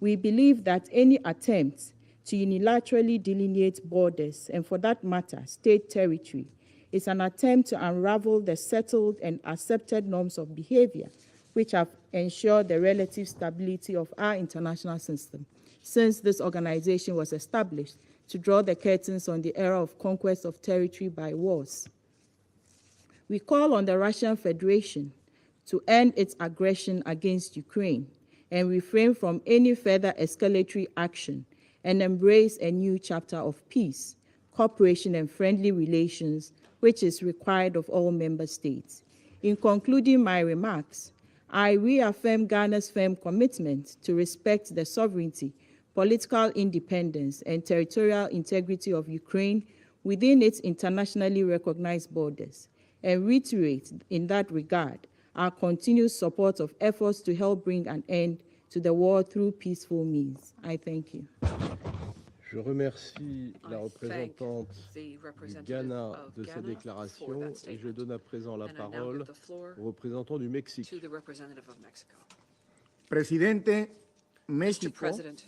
We believe that any attempt to unilaterally delineate borders, and for that matter, state territory, is an attempt to unravel the settled and accepted norms of behavior which have ensured the relative stability of our international system since this organization was established to draw the curtains on the era of conquest of territory by wars. We call on the Russian Federation to end its aggression against Ukraine and refrain from any further escalatory action and embrace a new chapter of peace, cooperation, and friendly relations, which is required of all member states. In concluding my remarks, I reaffirm Ghana's firm commitment to respect the sovereignty, political independence, and territorial integrity of Ukraine within its internationally recognized borders, and reiterate in that regard our continued support of efforts to help bring an end to the war through peaceful means. I thank you. Je remercie la représentante The du representative Ghana of de sa Ghana déclaration for that et je statement. donne à présent la And I now parole give the floor au représentant du Mexique. to the representative of Mexico. Presidente, Mr. México, President,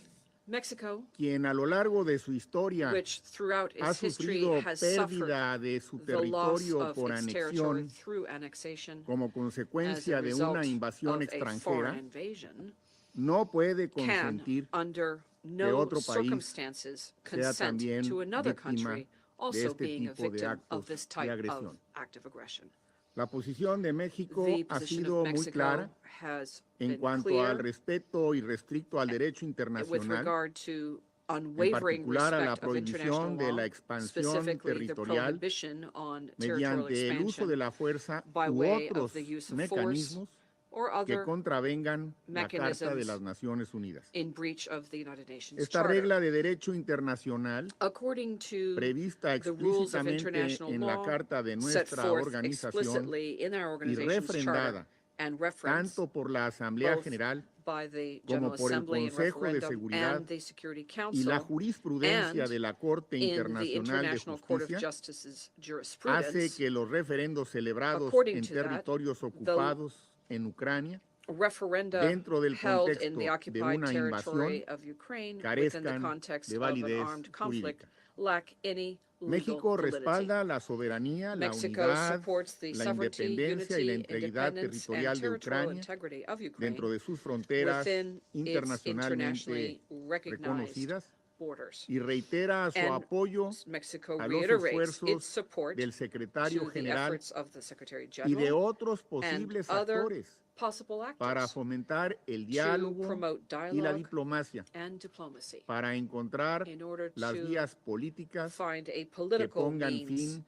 Mexico, quien a lo largo de su historia which throughout ha its history sufrido has suffered pérdida de su the loss territorio of por its territory anexión through annexation como as a consecuencia de result una invasión of a extranjera, foreign invasion, no puede can, consentir under que no otro país circumstances, sea consent también to another víctima country de also este being a tipo de victim of actos this de type of agresión. act of aggression. La posición de México The ha position sido of muy Mexico clara has en been cuanto al clear respeto irrestricto al derecho with internacional, regard to en unwavering particular a la respect of international prohibición de la law, expansión specifically the territorial prohibition on territorial mediante el uso de expansion la fuerza by u way otros of the use of force mecanismos or que other contravengan la Carta de mechanisms las Naciones Unidas. in breach of the United Nations Esta Charter. regla de derecho internacional, According to prevista the rules of explícitamente international en la law Carta de set nuestra forth organización explicitly in our y organization's charter refrendada and referenced tanto por la Asamblea both General by the como General por el Assembly and Consejo de referendum Seguridad and the Security y Council la jurisprudencia and de la Corte in the Internacional de International Court of Justicia Justice's hace jurisprudence. que los referendos celebrados According en to that, territorios ocupados en Ucrania Referenda dentro del held in contexto the de occupied una territory invasión of Ukraine within the carezcan context de of an validez armed conflict jurídica. lack any legal México validity. respalda la soberanía, la Mexico unidad, supports the la sovereignty, independencia y la unity, integridad independence, territorial and de territorial Ucrania integrity of Ukraine dentro de sus fronteras within its internacionalmente internationally recognized reconocidas borders. y reitera su And apoyo Mexico a los reiterates its esfuerzos support del secretario to the general efforts of the Secretary y de General otros and posibles other actores possible para actors fomentar el to diálogo promote y la dialogue diplomacia, and diplomacy para encontrar in order las to vías políticas find a que political pongan means fin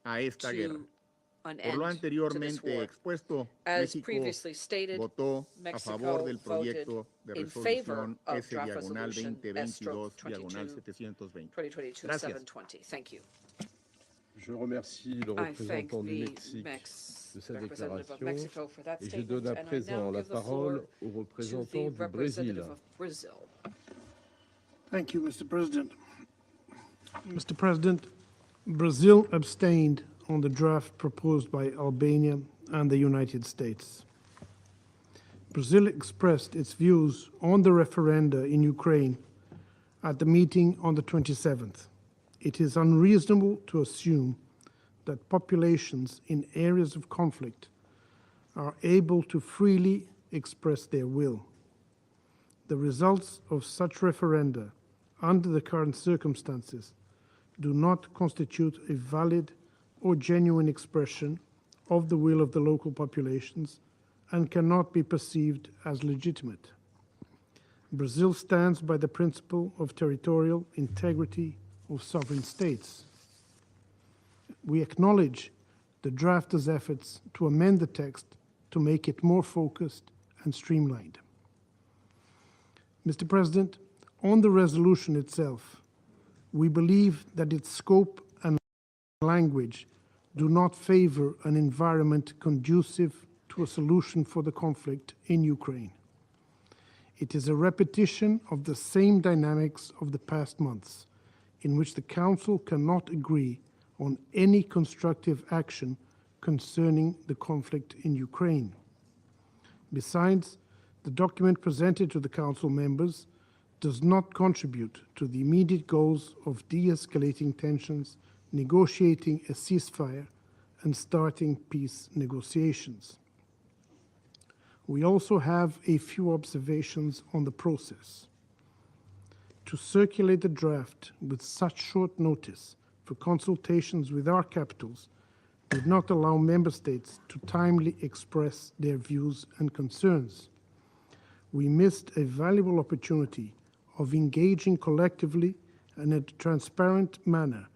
a esta guerra. to an Por lo end to this anteriormente war. expuesto, As México previously stated, votó a Mexico favor del voted proyecto de in favor resolución of S draft diagonal resolution 2022 diagonal 720. 2022-720. Thank you. Je remercie le I thank représentant du the Mexique de sa representative of déclaration Mexico for that et je statement, donne à and I présent now la give the parole floor au to représentant the du Brésil. representative of Brazil. Thank you, Mr. President. Mr. President, Brazil abstained on the draft proposed by Albania and the United States. Brazil expressed its views on the referenda in Ukraine at the meeting on the 27th. It is unreasonable to assume that populations in areas of conflict are able to freely express their will. The results of such referenda, under the current circumstances, do not constitute a valid or genuine expression of the will of the local populations and cannot be perceived as legitimate. Brazil stands by the principle of territorial integrity of sovereign states. We acknowledge the drafters' efforts to amend the text to make it more focused and streamlined. Mr. President, on the resolution itself, we believe that its scope and language do not favor an environment conducive to a solution for the conflict in Ukraine. It is a repetition of the same dynamics of the past months, in which the Council cannot agree on any constructive action concerning the conflict in Ukraine. Besides, the document presented to the Council members does not contribute to the immediate goals of de-escalating tensions, negotiating a ceasefire, and starting peace negotiations. We also have a few observations on the process. To circulate the draft with such short notice for consultations with our capitals did not allow member states to timely express their views and concerns. We missed a valuable opportunity of engaging collectively and in a transparent manner,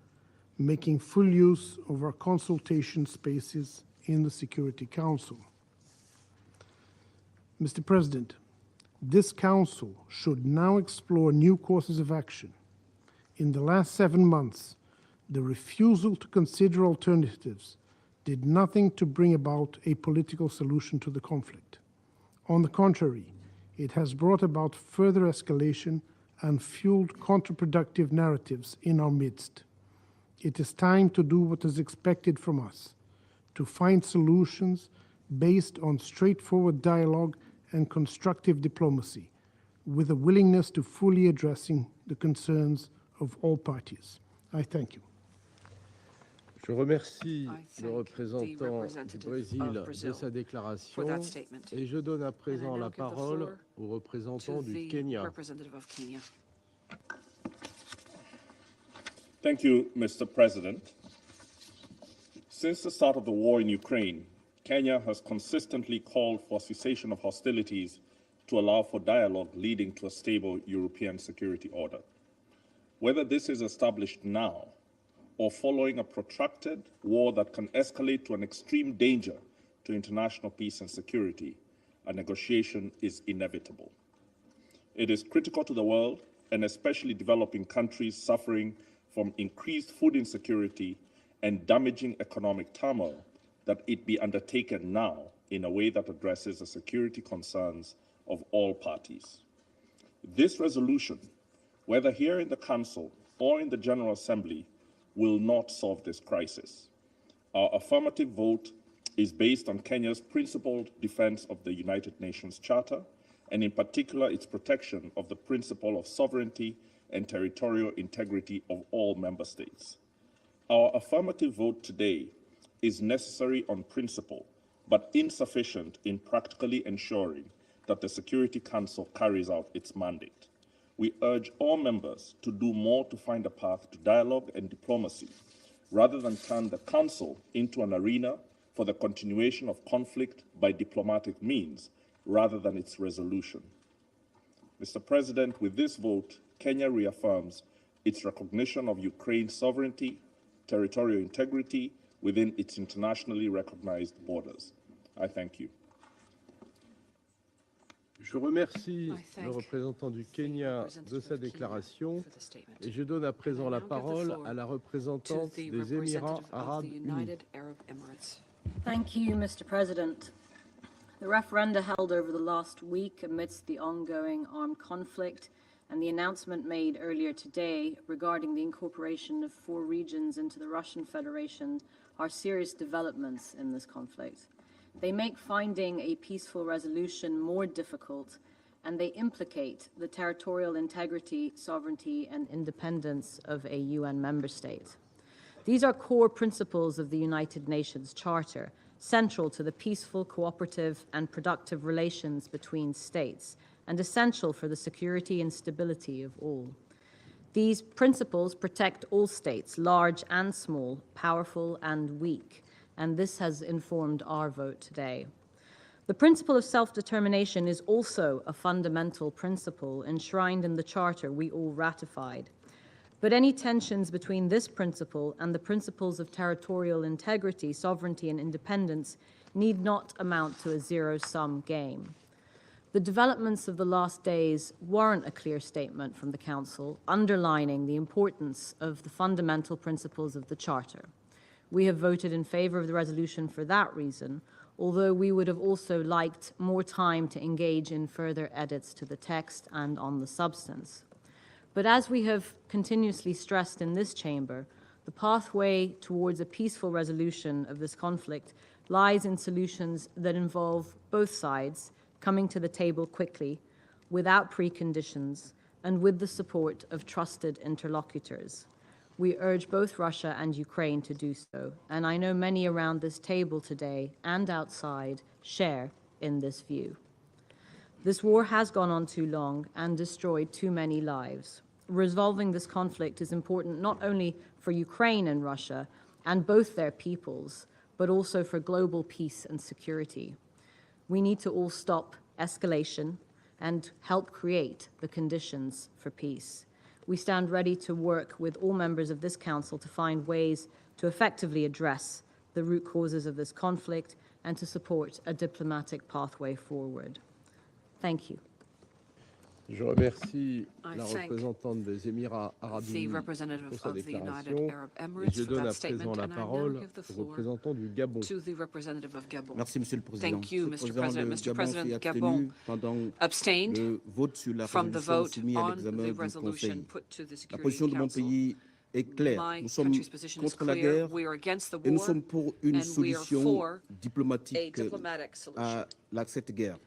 making full use of our consultation spaces in the Security Council. Mr. President, this Council should now explore new courses of action. In the last 7 months, the refusal to consider alternatives did nothing to bring about a political solution to the conflict. On the contrary, it has brought about further escalation and fueled counterproductive narratives in our midst. It is time to do what is expected from us, to find solutions based on straightforward dialogue and constructive diplomacy, with a willingness to fully addressing the concerns of all parties. I thank you. Je remercie le représentant du Brésil de sa déclaration et je donne à présent la parole au représentant du Kenya. Thank you, Mr. President. Since the start of the war in Ukraine, Kenya has consistently called for cessation of hostilities to allow for dialogue leading to a stable European security order. Whether this is established now or following a protracted war that can escalate to an extreme danger to international peace and security, a negotiation is inevitable. It is critical to the world, and especially developing countries suffering from increased food insecurity and damaging economic turmoil, that it be undertaken now in a way that addresses the security concerns of all parties. This resolution, whether here in the Council or in the General Assembly, will not solve this crisis. Our affirmative vote is based on Kenya's principled defense of the United Nations Charter, and in particular its protection of the principle of sovereignty and territorial integrity of all member states. Our affirmative vote today is necessary on principle, but insufficient in practically ensuring that the Security Council carries out its mandate. We urge all members to do more to find a path to dialogue and diplomacy, rather than turn the Council into an arena for the continuation of conflict by diplomatic means, rather than its resolution. Mr. President, with this vote, Kenya reaffirms its recognition of Ukraine's sovereignty, territorial integrity within its internationally recognized borders. I thank you. Je remercie le représentant du Kenya de sa déclaration et je donne à présent la parole à la représentante des Émirats arabes unis. Thank you, Mr. President. The referenda held over the last week amidst the ongoing armed conflict and the announcement made earlier today regarding the incorporation of 4 regions into the Russian Federation are serious developments in this conflict. They make finding a peaceful resolution more difficult, and they implicate the territorial integrity, sovereignty, and independence of a UN member state. These are core principles of the United Nations Charter, central to the peaceful, cooperative, and productive relations between states, and essential for the security and stability of all. These principles protect all states, large and small, powerful and weak, and this has informed our vote today. The principle of self-determination is also a fundamental principle enshrined in the Charter we all ratified. But any tensions between this principle and the principles of territorial integrity, sovereignty, and independence need not amount to a zero-sum game. The developments of the last days warrant a clear statement from the Council, underlining the importance of the fundamental principles of the Charter. We have voted in favor of the resolution for that reason, although we would have also liked more time to engage in further edits to the text and on the substance. But as we have continuously stressed in this chamber, the pathway towards a peaceful resolution of this conflict lies in solutions that involve both sides coming to the table quickly, without preconditions, and with the support of trusted interlocutors. We urge both Russia and Ukraine to do so, and I know many around this table today and outside share in this view. This war has gone on too long and destroyed too many lives. Resolving this conflict is important not only for Ukraine and Russia and both their peoples, but also for global peace and security. We need to all stop escalation and help create the conditions for peace. We stand ready to work with all members of this Council to find ways to effectively address the root causes of this conflict and to support a diplomatic pathway forward. Thank you. Je remercie la représentante des Émirats arabes unis pour sa déclaration et je donne à présent la parole au représentant du Gabon. Merci, Monsieur le Président. Thank you, Mr. President. Mr. President, Gabon Gabon abstained from the vote on the resolution put to the Security Council. My country's position is clear. We are against the war, and we are for a diplomatic solution. à cette guerre.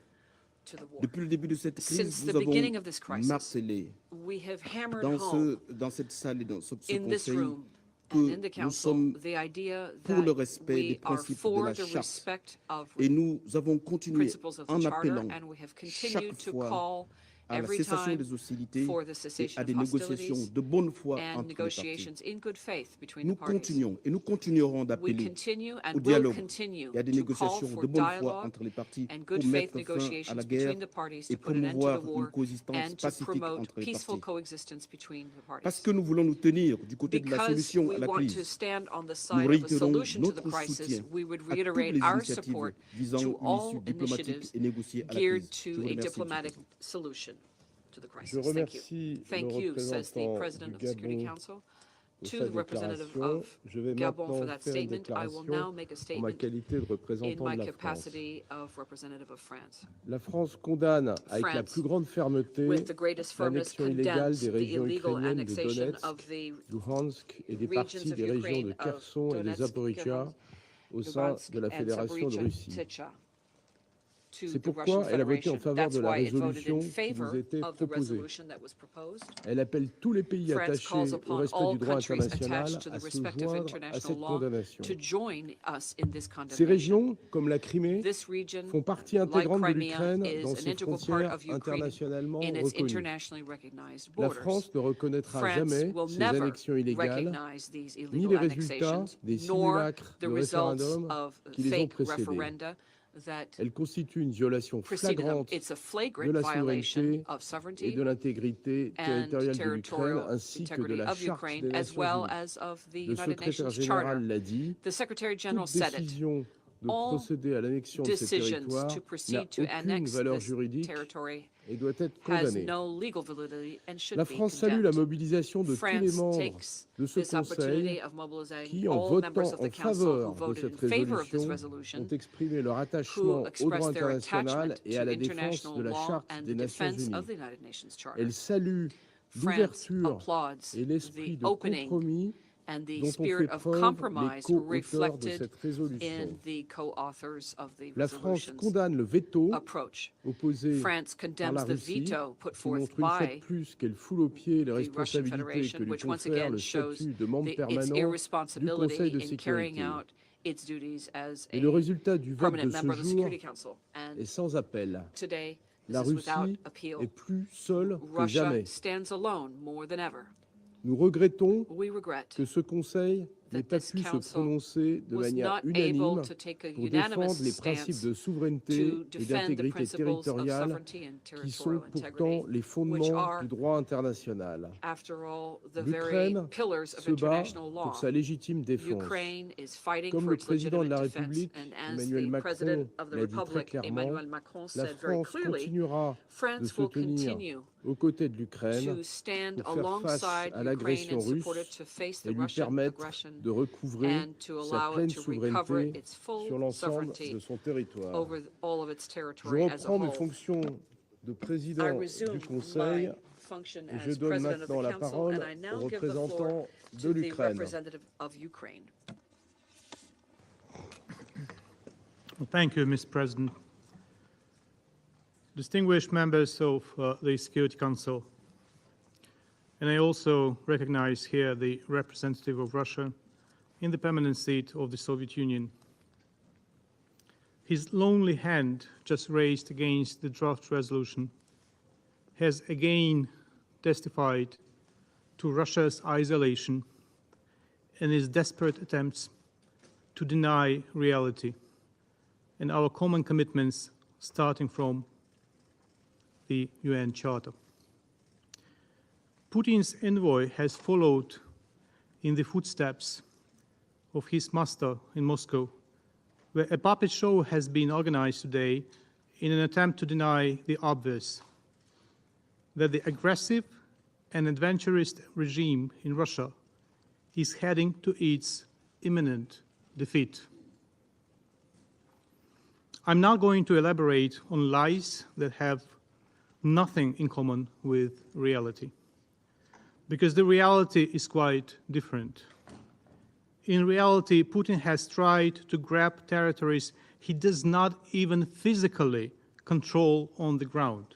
to the war. Depuis le début de cette crise, Since nous the beginning avons of this crisis, martelé we have hammered home dans cette salle et dans ce in this Conseil room and in the que nous council sommes the idea pour le that respect we des are principes de for la the Charte. respect of Et nous avons continué principles of the en Charter, appelant and we have chaque continued to fois call à la every cessation time des hostilités for the et cessation à of des négociations hostilities de bonne foi and entre les parties. negotiations in good faith between Nous the parties. continuons et nous continuerons We d'appeler continue au and will dialogue continue et à des to call négociations for de bonne foi dialogue entre les parties and pour good faith mettre fin à negotiations la guerre between the parties et to put an end to promouvoir the une war coexistence and to pacifique promote entre les peaceful parties. coexistence between the parties. Parce que nous voulons nous tenir du côté de la Because solution we à la want to crise, stand on the nous side of a réitérons solution to the notre crisis, soutien we would à toutes reiterate les our initiatives support visant to une all issue diplomatique initiatives et négociée à la geared crise. Je to vous a remercie, Monsieur le diplomatic Président. solution to the crisis. Je remercie Thank le you, says the représentant President du of the Security Gabon Council. pour To sa the representative déclaration. of Je vais Gabon for maintenant that faire une statement. I will now déclaration make a en ma statement qualité de in représentant my de la France. capacity of representative of France. La France condamne avec la France, plus grande fermeté with the greatest firmness, l'annexion illégale condemns des the régions illegal ukrainiennes de annexation Donetsk, of the Luhansk et des regions parties of des régions de Ukraine, of Kherson et de Donetsk, Zaporizhia au sein Lugansk, de la and Fédération de Zaporizhia, Russie. Tchatcha, to C'est the pourquoi Russian elle a voté en Federation. faveur That's de la why it voted résolution in qui favor nous était of the proposée. resolution that was proposed. Elle appelle tous les pays France attachés calls au upon respect all du droit countries international attached to à the se respect of joindre à international cette law condamnation. to join us in this Ces condemnation. régions, comme la Crimée, This region, font partie like intégrante de Crimea, l'Ukraine is dans an ses integral part frontières of Ukraine internationalement in its reconnues. internationally recognized La borders. France ne reconnaîtra France jamais will ces never annexions illégales, recognize these ni illegal les résultats annexations, des nor simulacres the de results référendums of qui les ont fake précédés. referenda that Elle constitue une violation preceded them. flagrante It's a de flagrant la violation souveraineté of et sovereignty de l'intégrité and territoriale de l'Ukraine, territorial ainsi que de integrity la of Charte Ukraine, des as well Nations Unies. as of the Le United secrétaire Nations général Charter. l'a dit, The Secretary General toute said it. décision de All procéder à l'annexion de ces decisions territoires to n'a proceed to aucune annex valeur this juridique territory et doit être has condamnée. no legal validity and should La be France salue la condemned. mobilisation de tous les France membres takes de ce this opportunity Conseil of mobilizing qui, en all members votant of en the council who faveur de voted in cette favor of this résolution, resolution, ont exprimé leur who attachement au expressed droit their international attachment et à to la défense international de la law Charte and des the Nations defense Unies. of the United Nations Charter. Elle salue France l'ouverture applauds et l'esprit the de opening compromis and the dont ont spirit fait of preuve les compromise co-auteurs de reflected cette résolution. in the co-authors of the La France resolution's condamne le veto approach. opposé France par condemns la the Russie, veto put qui forth montre une fois de by plus qu'elle foule aux pieds les the Russian responsabilités Federation, que lui which once confère again le shows statut de membre its permanent du irresponsibility Conseil de in carrying sécurité. out its duties as Et le a résultat du vote permanent de member ce of the jour Security Council. And est sans appel. today, this La is without Russie appeal. est plus seule que Russia jamais. stands alone more than ever. Nous regrettons We regret que ce Conseil n'ait that pas this pu se council prononcer de was manière not unanime able to take a pour unanimous défendre les stance principes de souveraineté to et defend the d'intégrité principles of territoriale sovereignty and qui sont territorial pourtant integrity, les which fondements are, du droit international. after all, the very L'Ukraine pillars of se bat international law. pour sa légitime défense. Ukraine is fighting Comme for le its président de la legitimate defense, République, and as Emmanuel the Macron, President of the l'a dit très Republic, clairement, Emmanuel Macron, la said very France clearly, continuera de France se will tenir continue aux côtés de l'Ukraine to stand pour faire face alongside à Ukraine l'agression and support russe it to face the et lui Russian permettre aggression de recouvrer and to sa allow pleine it to recover souveraineté its full sur l'ensemble sovereignty de son territoire. over all of its Je territory as a reprends mes whole. fonctions de I président resume du Conseil my function et je as donne President of maintenant the la Council, parole and I now au give the floor représentant de to the l'Ukraine. representative of Ukraine. Thank you, Mr. President. Distinguished members of the Security Council, and I also recognize here the representative of Russia in the permanent seat of the Soviet Union. His lonely hand just raised against the draft resolution has again testified to Russia's isolation and its desperate attempts to deny reality and our common commitments starting from the UN Charter. Putin's envoy has followed in the footsteps of his master in Moscow, where a puppet show has been organized today in an attempt to deny the obvious, that the aggressive and adventurous regime in Russia is heading to its imminent defeat. I'm now going to elaborate on lies that have nothing in common with reality, because the reality is quite different. In reality, Putin has tried to grab territories he does not even physically control on the ground.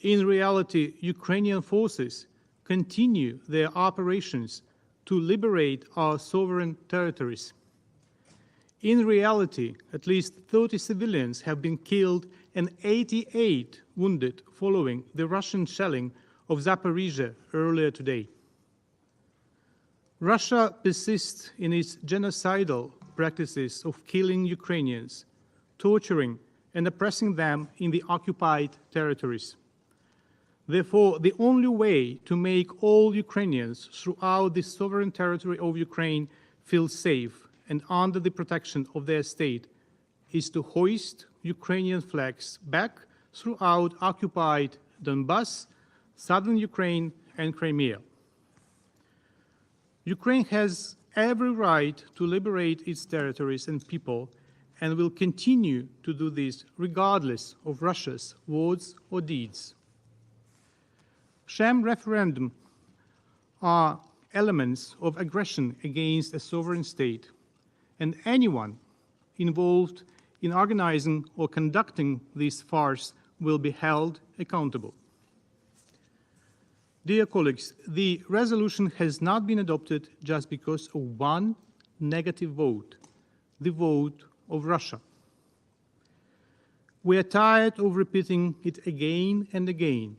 In reality, Ukrainian forces continue their operations to liberate our sovereign territories. In reality, at least 30 civilians have been killed and 88 wounded following the Russian shelling of Zaporizhzhia earlier today. Russia persists in its genocidal practices of killing Ukrainians, torturing and oppressing them in the occupied territories. Therefore, the only way to make all Ukrainians throughout the sovereign territory of Ukraine feel safe and under the protection of their state is to hoist Ukrainian flags back throughout occupied Donbas, southern Ukraine, and Crimea. Ukraine has every right to liberate its territories and people and will continue to do this regardless of Russia's words or deeds. Sham referendums are elements of aggression against a sovereign state, and anyone involved in organizing or conducting this farce will be held accountable. Dear colleagues, the resolution has not been adopted just because of one negative vote, the vote of Russia. We are tired of repeating it again and again,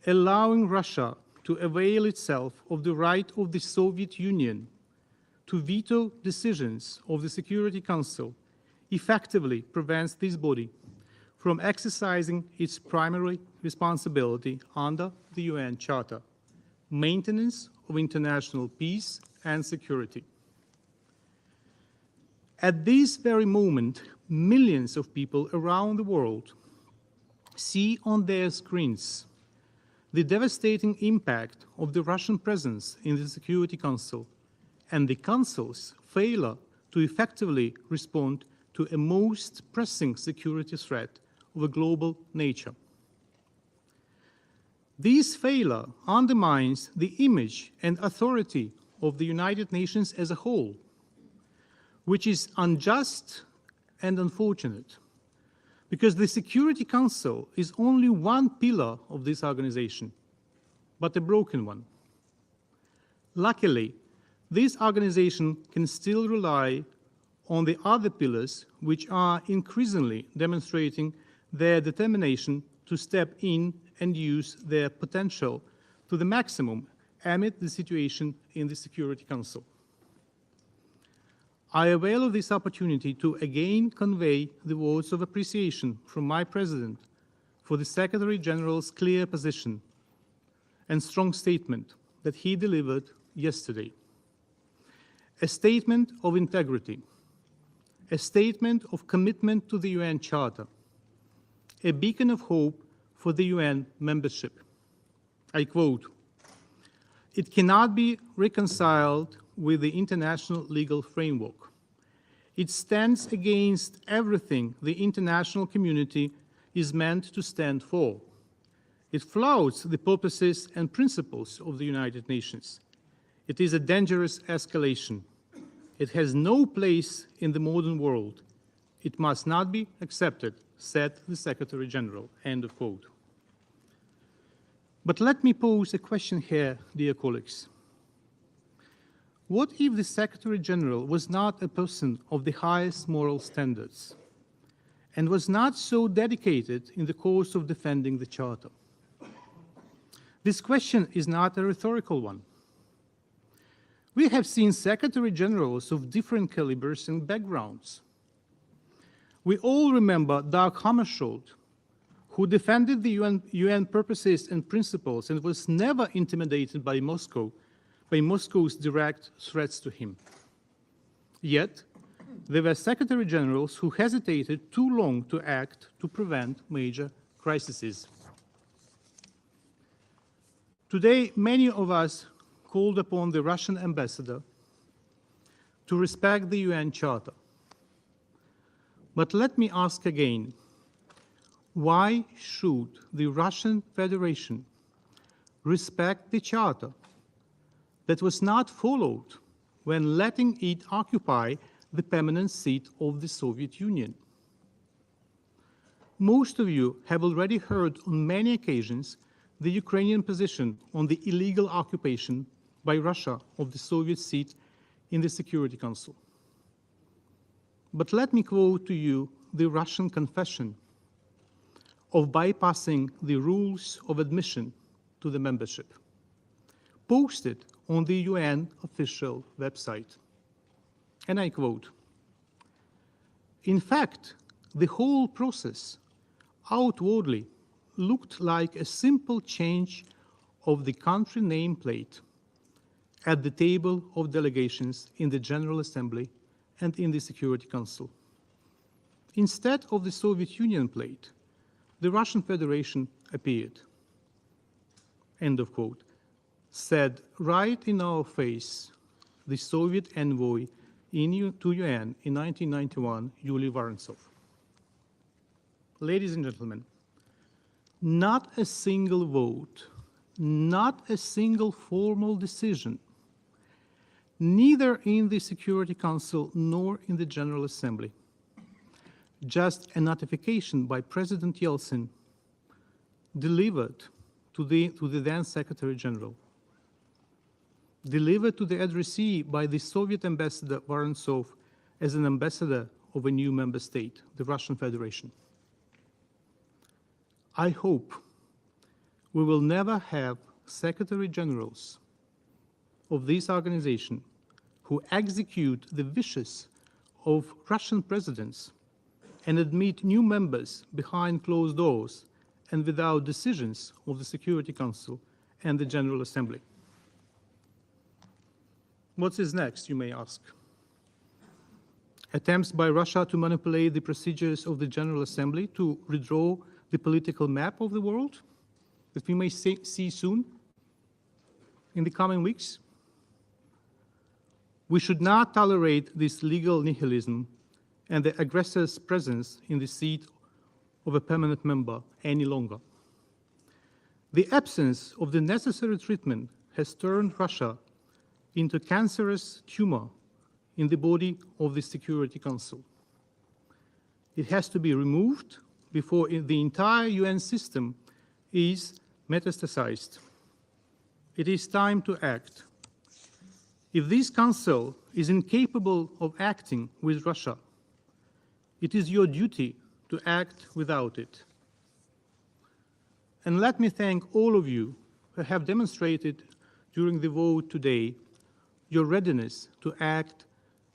allowing Russia to avail itself of the right of the Soviet Union to veto decisions of the Security Council effectively prevents this body from exercising its primary responsibility under the UN Charter, maintenance of international peace and security. At this very moment, millions of people around the world see on their screens the devastating impact of the Russian presence in the Security Council and the Council's failure to effectively respond to a most pressing security threat of a global nature. This failure undermines the image and authority of the United Nations as a whole, which is unjust and unfortunate, because the Security Council is only one pillar of this organization, but a broken one. Luckily, this organization can still rely on the other pillars, which are increasingly demonstrating their determination to step in and use their potential to the maximum amid the situation in the Security Council. I avail of this opportunity to again convey the words of appreciation from my President for the Secretary General's clear position and strong statement that he delivered yesterday. A statement of integrity, a statement of commitment to the UN Charter, a beacon of hope for the UN membership. I quote, "It cannot be reconciled with the international legal framework. It stands against everything the international community is meant to stand for. It flouts the purposes and principles of the United Nations. It is a dangerous escalation. It has no place in the modern world. It must not be accepted," said the Secretary General, end of quote. But let me pose a question here, dear colleagues. What if the Secretary General was not a person of the highest moral standards and was not so dedicated in the cause of defending the Charter? This question is not a rhetorical one. We have seen Secretary Generals of different calibers and backgrounds. We all remember Dag Hammarskjöld, who defended the UN purposes and principles and was never intimidated by Moscow's direct threats to him. Yet, there were Secretary Generals who hesitated too long to act to prevent major crises. Today, many of us called upon the Russian ambassador to respect the UN Charter. But let me ask again, why should the Russian Federation respect the Charter that was not followed when letting it occupy the permanent seat of the Soviet Union? Most of you have already heard on many occasions the Ukrainian position on the illegal occupation by Russia of the Soviet seat in the Security Council. But let me quote to you the Russian confession of bypassing the rules of admission to the membership, posted on the UN official website. And I quote, "In fact, the whole process outwardly looked like a simple change of the country nameplate at the table of delegations in the General Assembly and in the Security Council. Instead of the Soviet Union plate, the Russian Federation appeared." End of quote. Said right in our face the Soviet envoy to UN in 1991, Yuri Vorontsov. Ladies and gentlemen, not a single vote, not a single formal decision, neither in the Security Council nor in the General Assembly, just a notification by President Yeltsin delivered to the then Secretary General, delivered to the addressee by the Soviet ambassador Vorontsov as an ambassador of a new member state, the Russian Federation. I hope we will never have Secretary Generals of this organization who execute the wishes of Russian presidents and admit new members behind closed doors and without decisions of the Security Council and the General Assembly. What is next, you may ask? Attempts by Russia to manipulate the procedures of the General Assembly to redraw the political map of the world that we may see soon in the coming weeks? We should not tolerate this legal nihilism and the aggressor's presence in the seat of a permanent member any longer. The absence of the necessary treatment has turned Russia into a cancerous tumor in the body of the Security Council. It has to be removed before the entire UN system is metastasized. It is time to act. If this Council is incapable of acting with Russia, it is your duty to act without it. And let me thank all of you who have demonstrated during the vote today your readiness to act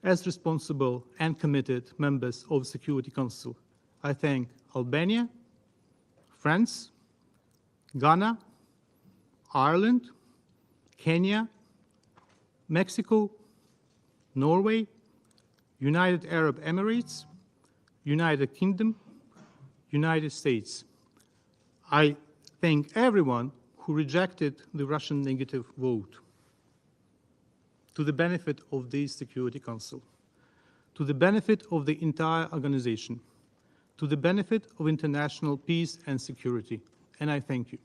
as responsible and committed members of the Security Council. I thank Albania, France, Ghana, Ireland, Kenya, Mexico, Norway, United Arab Emirates, United Kingdom, United States. I thank everyone who rejected the Russian negative vote to the benefit of this Security Council, to the benefit of the entire organization, to the benefit of international peace and security. And I thank you.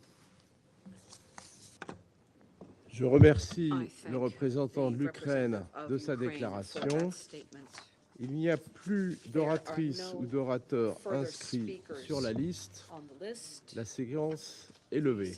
Je remercie le représentant de l'Ukraine de sa déclaration. Il n'y a plus d'oratrices ou d'orateurs inscrits sur la liste. La séance est levée.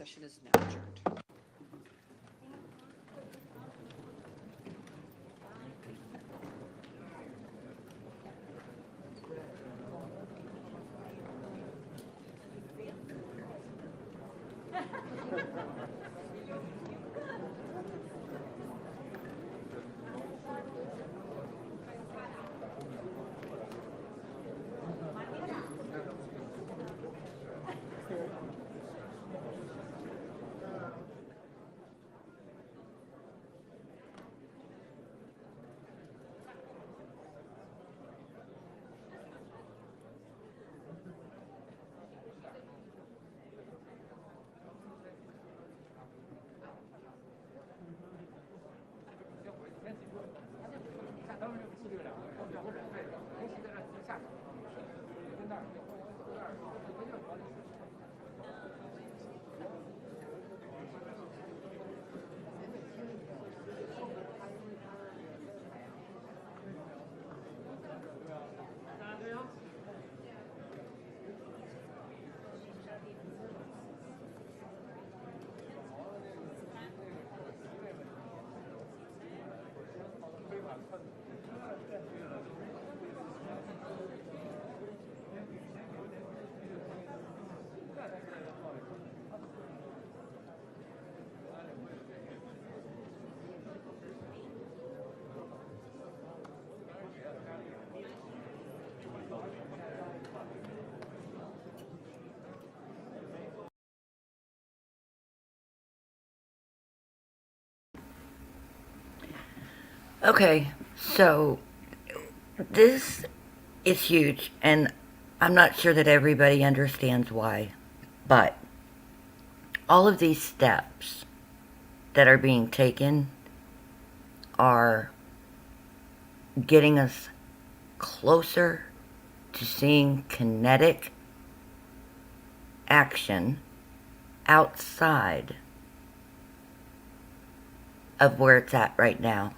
Okay, so this is huge, and I'm not sure that everybody understands why, but all of these steps that are being taken are getting us closer to seeing kinetic action outside of where it's at right now.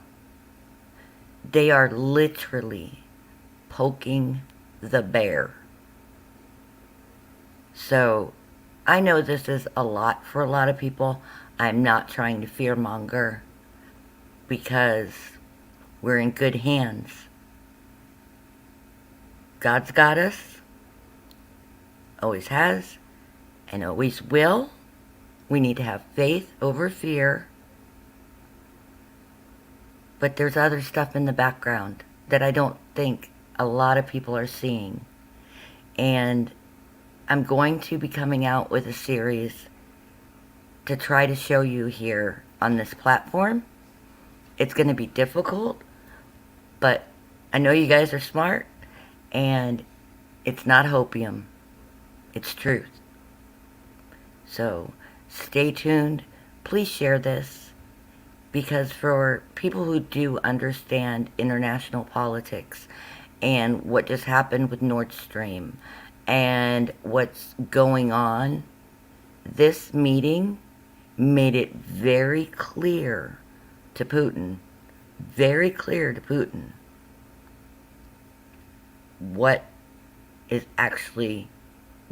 They are literally poking the bear. So I know this is a lot for a lot of people. I'm not trying to fearmonger because we're in good hands. God's got us, always has, and always will. We need to have faith over fear. But there's other stuff in the background that I don't think a lot of people are seeing. And I'm going to be coming out with a series to try to show you here on this platform. It's going to be difficult, but I know you guys are smart, and it's not hopium. It's truth. So stay tuned. Please share this, because for people who do understand international politics and what just happened with Nord Stream and what's going on, this meeting made it very clear to Putin, what is actually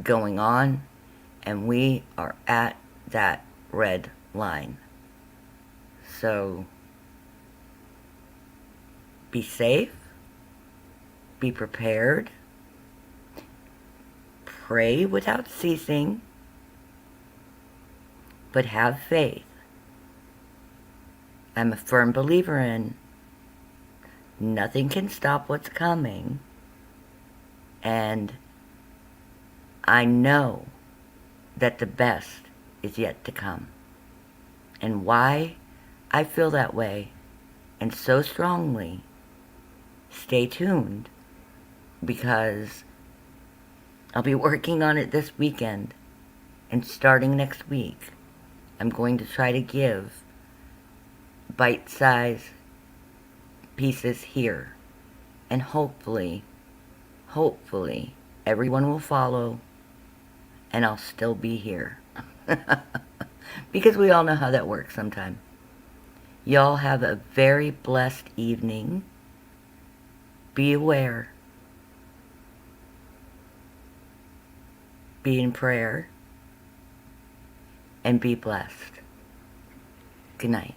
going on, and we are at that red line. So be safe, be prepared, pray without ceasing, but have faith. I'm a firm believer in nothing can stop what's coming, and I know that the best is yet to come. And why I feel that way, and so strongly, stay tuned, because I'll be working on it this weekend, and starting next week, I'm going to try to give bite-sized pieces here, and hopefully, everyone will follow, and I'll still be here. Because we all know how that works sometimes. Y'all have a very blessed evening. Be aware. Be in prayer. And be blessed. Good night.